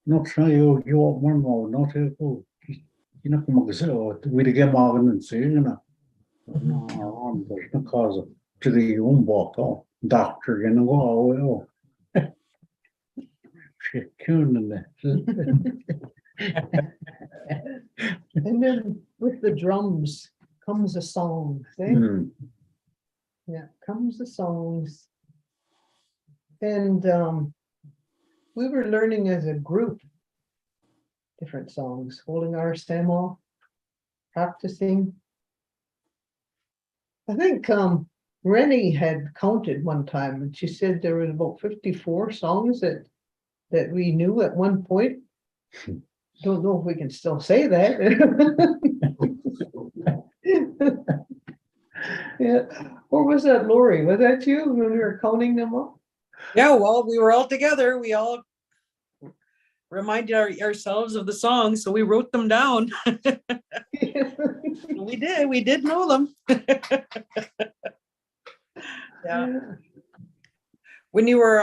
Not how you up one more, not you go. You know, come on, we get Marvin and say, no, there's no cause of to the own walk off. Doctor, go, shit, coon And then with the drums comes the songs, eh? Yeah, comes the songs. And we were learning as a group different songs, holding our stemma, practicing. I think Rennie had counted one time and she said there was about 54 songs that we knew at one point. Don't know if we can still say that. Yeah. Or was that Lori? Was that you when we were counting them up? Yeah, well, we were all together. We all reminded ourselves of the songs, so we wrote them down. We did know them. Yeah. When you were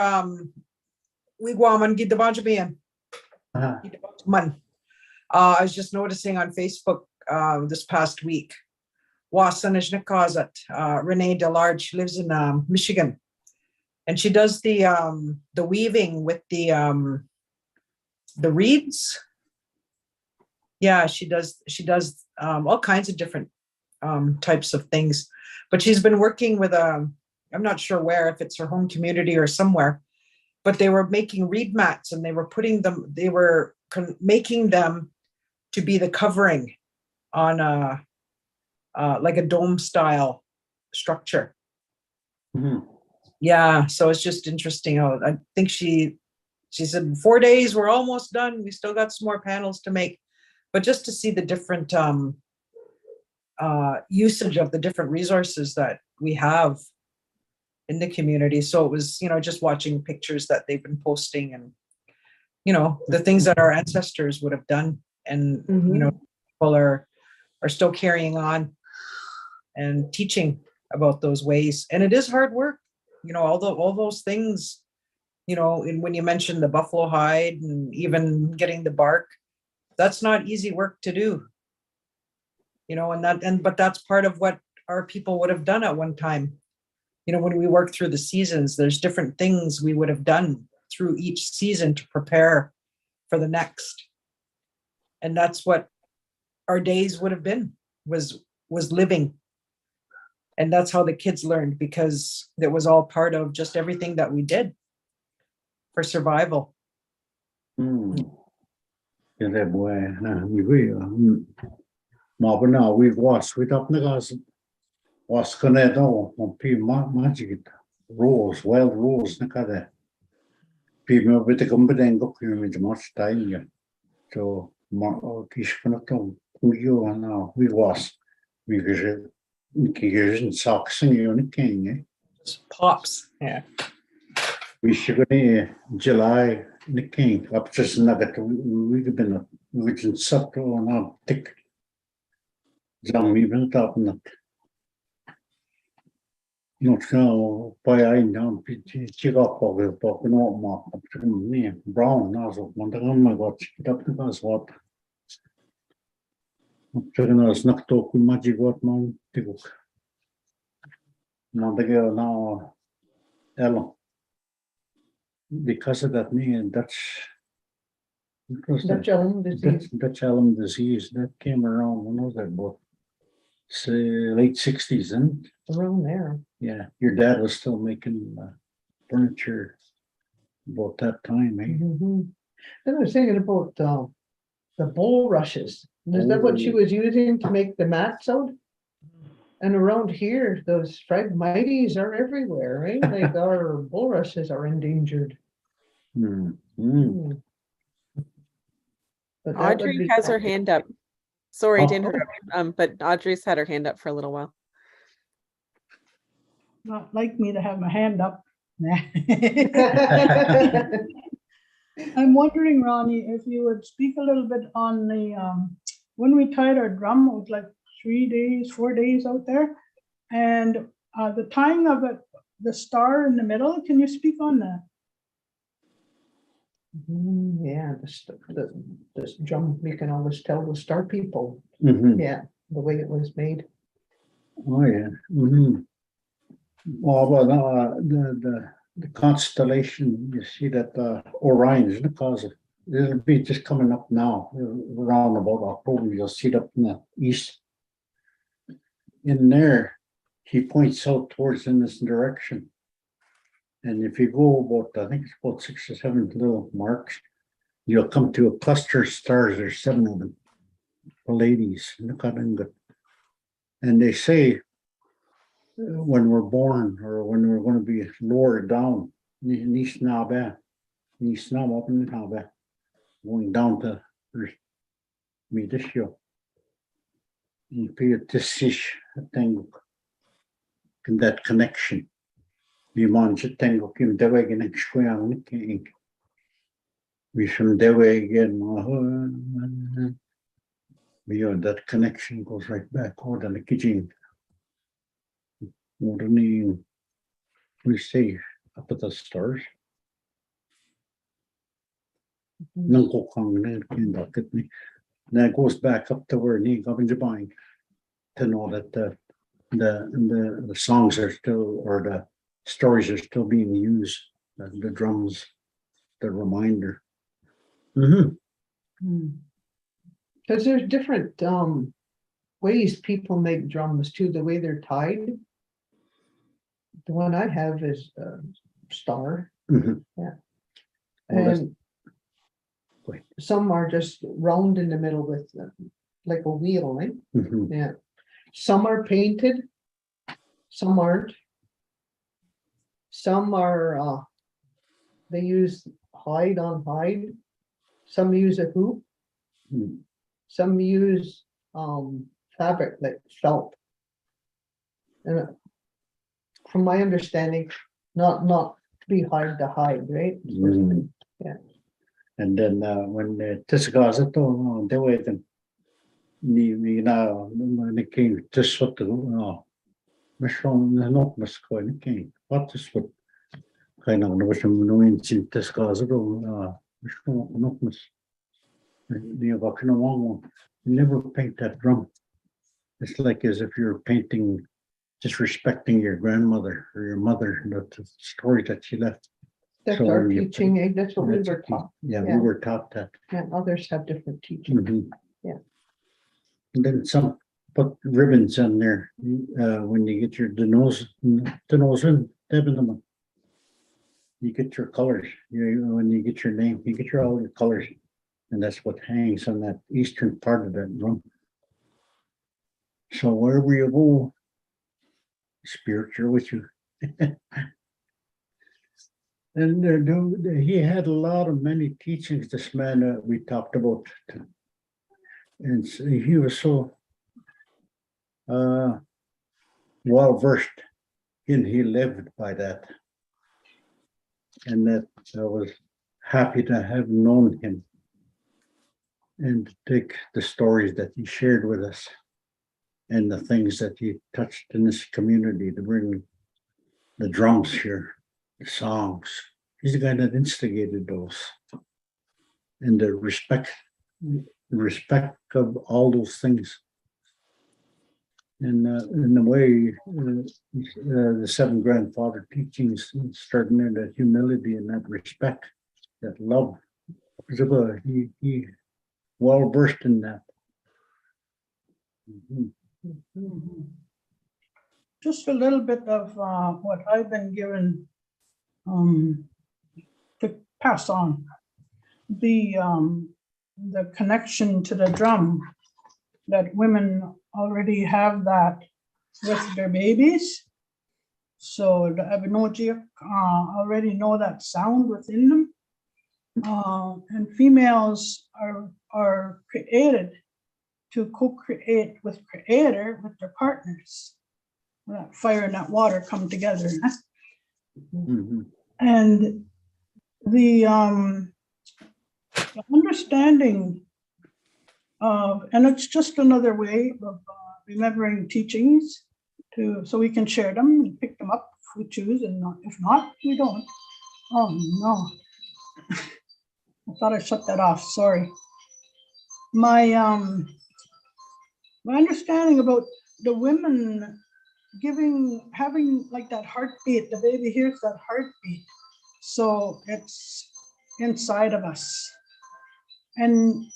wigwaman Bagida'waad. I was just noticing on Facebook this past week, Anishinaabemowin, Renee Delarge lives in Michigan, and she does the weaving with the reeds. Yeah, she does all kinds of different types of things, but she's been working with I'm not sure where, if it's her home community or somewhere, but they were making reed mats and they were making them to be the covering on like a dome style structure. Yeah, so it's just interesting how I think she said 4 days, we're almost done. We still got some more panels to make, but just to see the different usage of the different resources that we have in the community. So it was, just watching pictures that they've been posting and, the things that our ancestors would have done. And, people are still carrying on and teaching about those ways. And it is hard work, all those things, and when you mentioned the buffalo hide and even getting the bark, that's not easy work to do, but that's part of what our people would have done at one time. When we work through the seasons, there's different things we would have done through each season to prepare for the next. And that's what our days would have been, was living. And that's how the kids learned, because it was all part of just everything that we did for survival. Yeah, boy, now we was with up the gas. Was connected on P magic rose, wild rose, Nakada. People with the company go with much time. Yeah. So, Kishkanato, you and now we was. We in socks and you king. Just pops. Yeah. We should July the king up just nugget. We've been within subtle and up thick. Jam even top nut. Not so by I down chick up over poking out mark up to me brown nozzle. One thing I got it up to us what. Up to us knocked off with magic what man to cook. Now the girl now Ellen. Because of that me Dutch elm disease. Dutch elm disease that came around when was that about say late 60s and Around there. yeah, your dad was still making furniture about that time, eh? Mhm. Then I was thinking about the bulrushes. Is that what she Oh. was using to make the mats out? And around here, those phragmites are everywhere, right? Like our bulrushes are endangered. Hmm. Hmm. But that would Audrey be has her hand up. Sorry to Oh. interrupt, but Audrey's had her hand up for a little while. Not like me to have my hand up. I'm wondering, Ronnie, if you would speak a little bit on the, when we tied our drum, it was like 3 days, 4 days out there. And the tying of it, the star in the middle, can you speak on that? Yeah, this drum, you can always tell the star people. Mhm. Yeah, the way it was made. Oh yeah. Mhm. Well, the constellation, you see that Orion is the cause of it'll be just coming up now around about October. You'll see it up in the east. In there, he points out towards in this direction. And if you go about, I think it's about 6 or 7 little marks, you'll come to a cluster of stars. There's 7 of them. Pleiades, look at them. And they say when we're born or when we're going to be lowered down, Anishinaabemowin, going down to Earth, me this year. You pay this thing, that connection. Vi manche tengo kim dewegen ik schwang king. We from dewegen beyond that connection goes right back out in the kitchen. More than we say up at the stars. Nunko kang in the that goes back up to where Ni got in Japan to know that the songs are still or the stories are still being used. The drums, the reminder. Because there's different ways people make drums too, the way they're tied. The one I have is star. Mhm. Yeah. Oh, that's- And Wait. some are just round in the middle with like a wheel, right? Mhm. Yeah. Some are painted, some aren't. Some are they use hide on hide. Some use a hoop. Mm. Some use fabric like felt. And from my understanding, not to be hard to hide, right? Mhm. Yeah. And then when Tisagazato, they were ni na king just what the mission not mascoin king. What is what kind of notion no in Tisagazato, mission not mas. The Vakana one never paint that drum. It's like as if you're painting, just respecting your grandmother or your mother, the story that she left. That's So our when you- teaching, that's what we That's were okay. taught. Yeah, Yeah. we were taught that. And others have different teaching. Mhm. Yeah. And then some put ribbons on there when you get your nose in Devon. You get your colors. When you get your name, you get your all your colors, and that's what hangs on that eastern part of that drum. So wherever you go, spirit, you're with you. And he had a lot of many teachings. This man we talked about, and so he was so well versed in. He lived by that, and that I was happy to have known him and to take the stories that he shared with us. and the things that he touched in this community to bring the drums here, the songs. He's the guy that instigated those. And the respect of all those things. And in the way the seven grandfather teachings, starting in that humility and that respect, that love. He well versed in that. Just a little bit of what I've been given to pass on. The connection to the drum, that women already have that with their babies. So the Abenoji already know that sound within them. And females are created to co-create with Creator, with their partners. That fire and that water come together. And the understanding of, and it's just another way of remembering teachings so we can share them and pick them up if we choose, and if not, we don't. Oh no. I thought I shut that off, sorry. My understanding about the women having like that heartbeat, the baby hears that heartbeat. So it's inside of us. And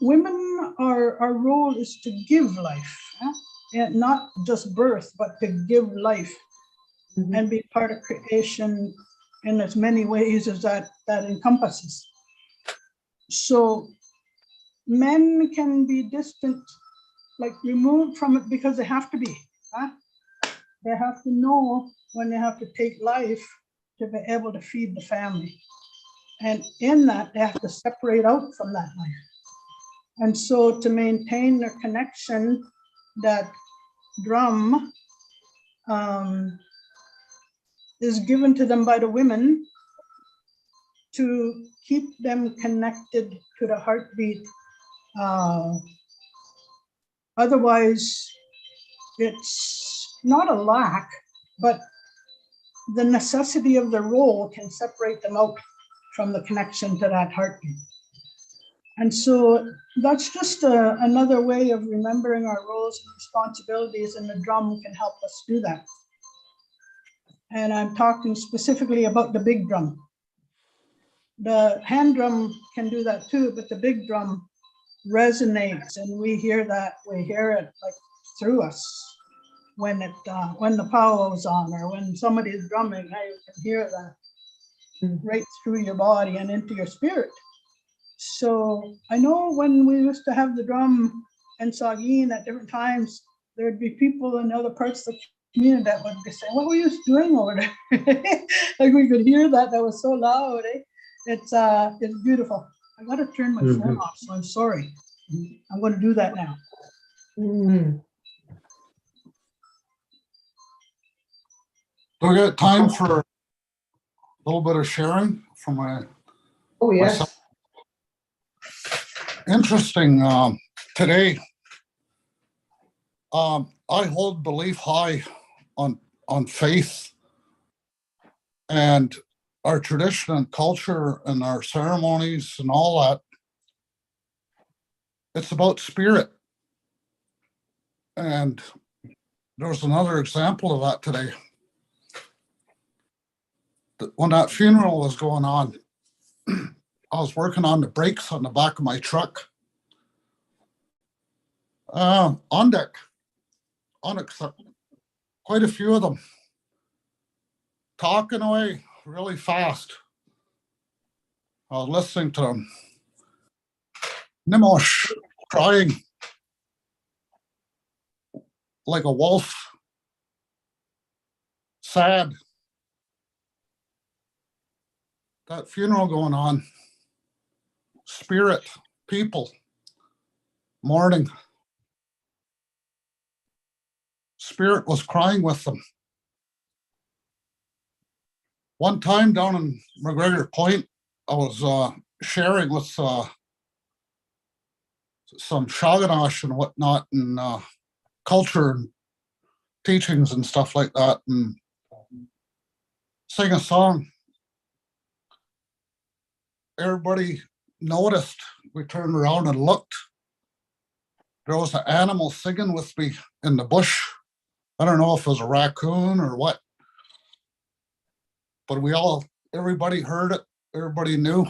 women, our role is to give life, and not just birth, but to give life and be part of creation in as many ways as that encompasses. So men can be distant, like removed from it because they have to be. They have to know when they have to take life to be able to feed the family. And in that, they have to separate out from that life. And so to maintain their connection, that drum is given to them by the women to keep them connected to the heartbeat. Otherwise, it's not a lack, but the necessity of the role can separate them out from the connection to that heartbeat. And so that's just another way of remembering our roles and responsibilities, and the drum can help us do that. And I'm talking specifically about the big drum. The hand drum can do that too, but the big drum resonates, and we hear it like through us. When the power is on, or when somebody is drumming, you can hear that right through your body and into your spirit. So I know when we used to have the drum and Sagin at different times, there would be people in other parts of the community that would be saying, "What were you doing over there?" Like we could hear that was so loud. It's beautiful. I got to turn my phone off, so I'm sorry. I'm going to do that now. Do we got time for a little bit of sharing from my? Oh, yes. Myself? Interesting. Today, I hold belief high on faith and our tradition and culture and our ceremonies and all that. It's about spirit. And there's another example of that today. When that funeral was going on, I was working on the brakes on the back of my truck. On deck, quite a few of them, talking away really fast. I was listening to them. Nimosh crying like a wolf, sad. That funeral going on, spirit, people, mourning. Spirit was crying with them. One time down in McGregor Point, I was sharing with some Shaganash and whatnot, and culture and teachings and stuff like that, and sing a song. Everybody noticed. We turned around and looked. There was an animal singing with me in the bush. I don't know if it was a raccoon or what, but everybody heard it. Everybody knew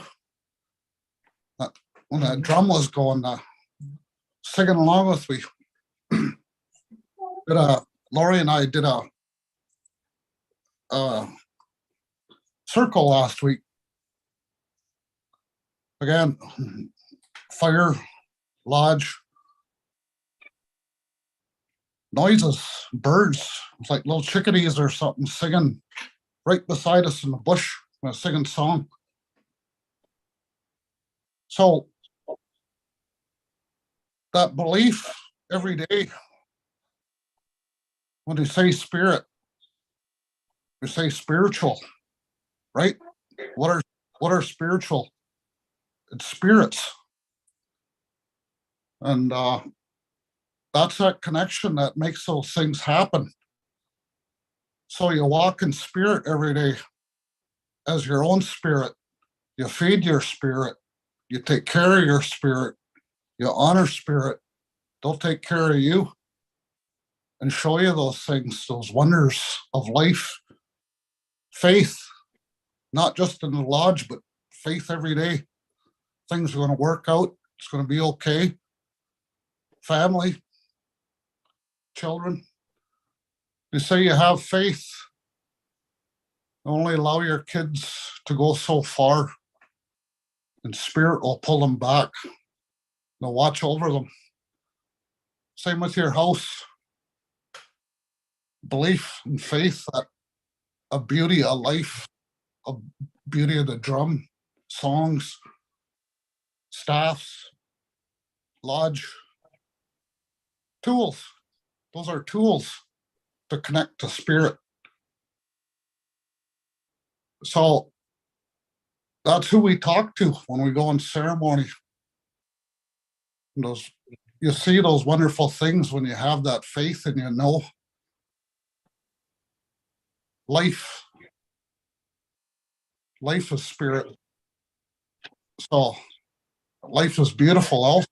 that when that drum was going, singing along with me. Lori and I did a circle last week. Again, fire, lodge, noises, birds. It's like little chickadees or something singing right beside us in the bush, a singing song. So that belief every day, when you say spirit, you say spiritual, right? What are spiritual? It's spirits. And that's that connection that makes those things happen. So you walk in spirit every day as your own spirit. You feed your spirit. You take care of your spirit. You honor spirit. They'll take care of you and show you those things, those wonders of life. Faith, not just in the lodge, but faith every day. Things are going to work out. It's going to be okay. Family, children. You say you have faith. Only allow your kids to go so far, and spirit will pull them back. They'll watch over them. Same with your house. Belief and faith that a beauty of life, a beauty of the drum, songs, staffs, lodge, tools. Those are tools to connect to spirit. So that's who we talk to when we go in ceremony. You see those wonderful things when you have that faith and you know life is spirit. So life is beautiful also.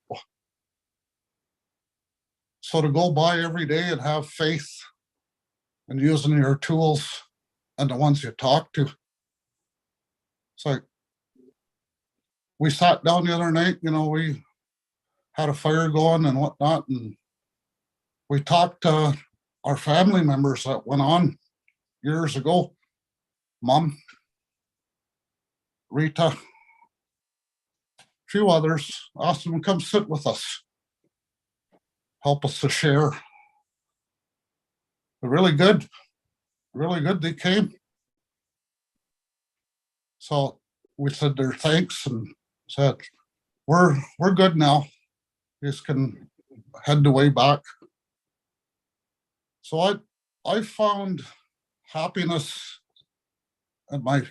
So to go by every day and have faith and using your tools and the ones you talk to. It's like we sat down the other night, we had a fire going and whatnot, and we talked to our family members that went on years ago. Mom, Rita, a few others. Asked them to come sit with us, help us to share. They're really good. They came. So we said their thanks and said, we're good now. You just can head the way back. So I found happiness in my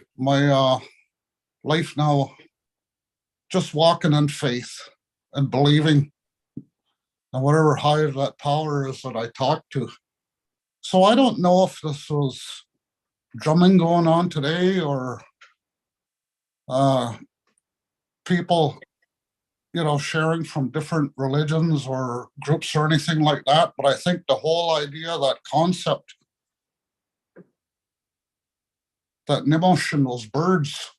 life now, just walking in faith and believing in whatever higher that power is that I talk to. So I don't know if this was drumming going on today or people, sharing from different religions or groups or anything like that. But I think the whole idea, that concept, that Nimosh, those birds,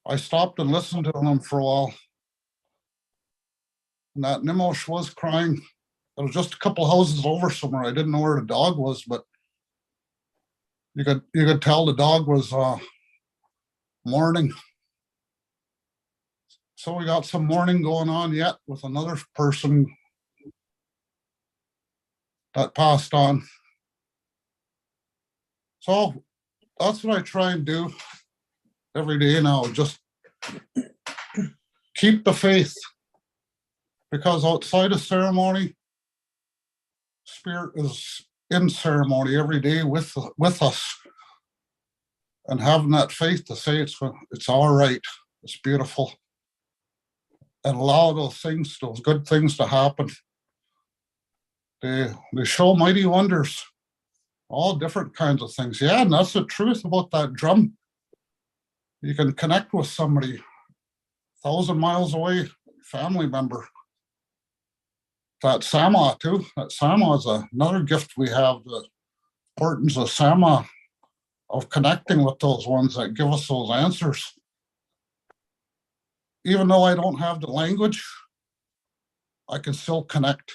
I stopped and listened to them for a while. And that Nimosh was crying. It was just a couple of houses over somewhere. I didn't know where the dog was, but you could tell the dog was mourning. So we got some mourning going on yet with another person that passed on. So that's what I try and do every day now, just keep the faith, because outside of ceremony, spirit is in ceremony every day with us, and having that faith to say it's all right, it's beautiful, and allow those good things to happen. They show mighty wonders, all different kinds of things. Yeah, and that's the truth about that drum. You can connect with somebody 1,000 miles away, family member. That Sama too. That Sama is another gift we have. The importance of Sama, of connecting with those ones that give us those answers. Even though I don't have the language, I can still connect.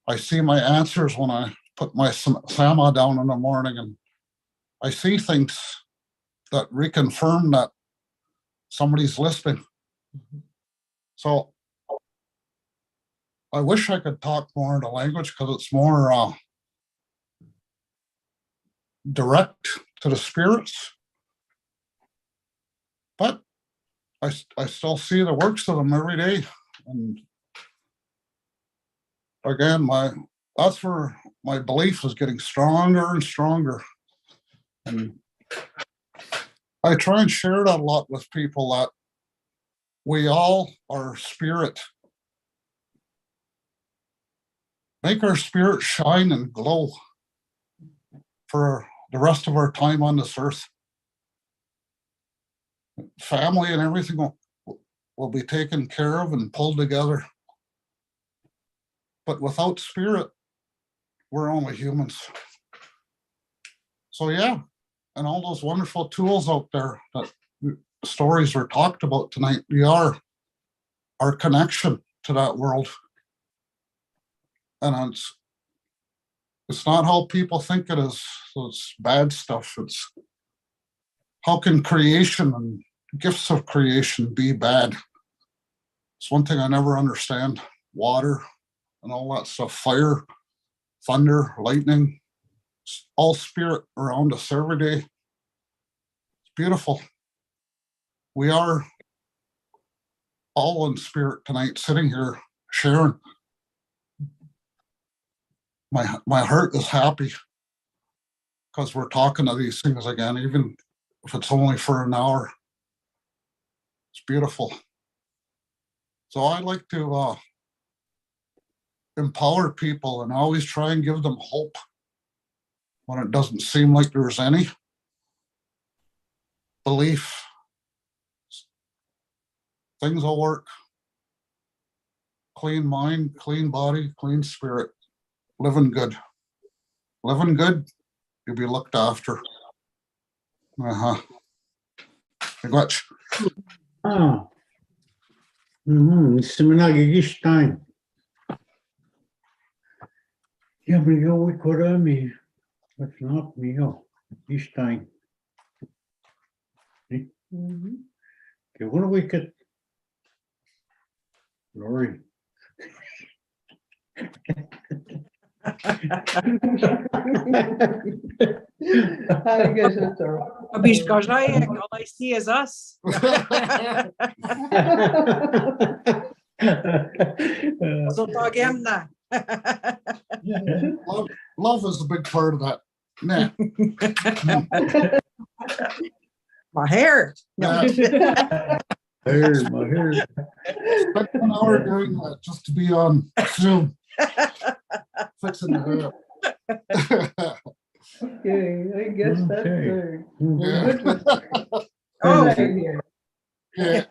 I see my answers when I put my Sama down in the morning, and I see things that reconfirm that somebody's listening. So I wish I could talk more in the language because it's more direct to the spirits. But I still see the works of them every day. And again, that's where my belief is getting stronger and stronger. And I try and share that a lot with people, that we all are spirit. Make our spirit shine and glow for the rest of our time on this earth. Family and everything will be taken care of and pulled together. But without spirit, we're only humans. So yeah, and all those wonderful tools out there that stories were talked about tonight, we are our connection to that world. And it's not how people think it is. So it's bad stuff. It's how can creation and gifts of creation be bad? It's one thing I never understand. Water and all that stuff, fire, thunder, lightning, it's all spirit around us every day. It's beautiful. We are all in spirit tonight, sitting here sharing. My heart is happy because we're talking to these things again, even if it's only for an hour. It's beautiful. So I like to empower people and always try and give them hope when it doesn't seem like there's any. Belief. Things will work. Clean mind, clean body, clean spirit. Living good. Living good, you'll be looked after. Much. Seminagigish time. Ja, maar joh, ik hoor me. Dat snap me, joh. This time. Okay, what do we get? Lori. I guess that's all right. All I see is us. So talk him na. Love is a big part of that. Nah. My hair. No. My hair. Spent an hour doing that just to be on Zoom. Fixing the hair. Okay, I guess that's Okay. good. Oh. Good idea. Yeah.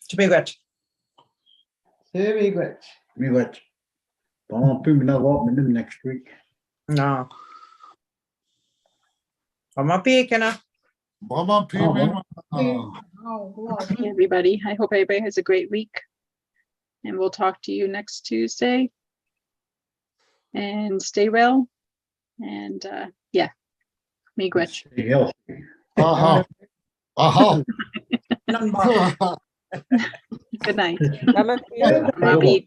Chubigwet. Very good. Me what? Don't put me that up next week. No. Mama Pekana. Mama PB. Oh, wow. Hey, everybody. I hope everybody has a great week. And we'll talk to you next Tuesday. And stay well. And yeah, miigwech. Stay healthy. Good night. Mama, Mabi.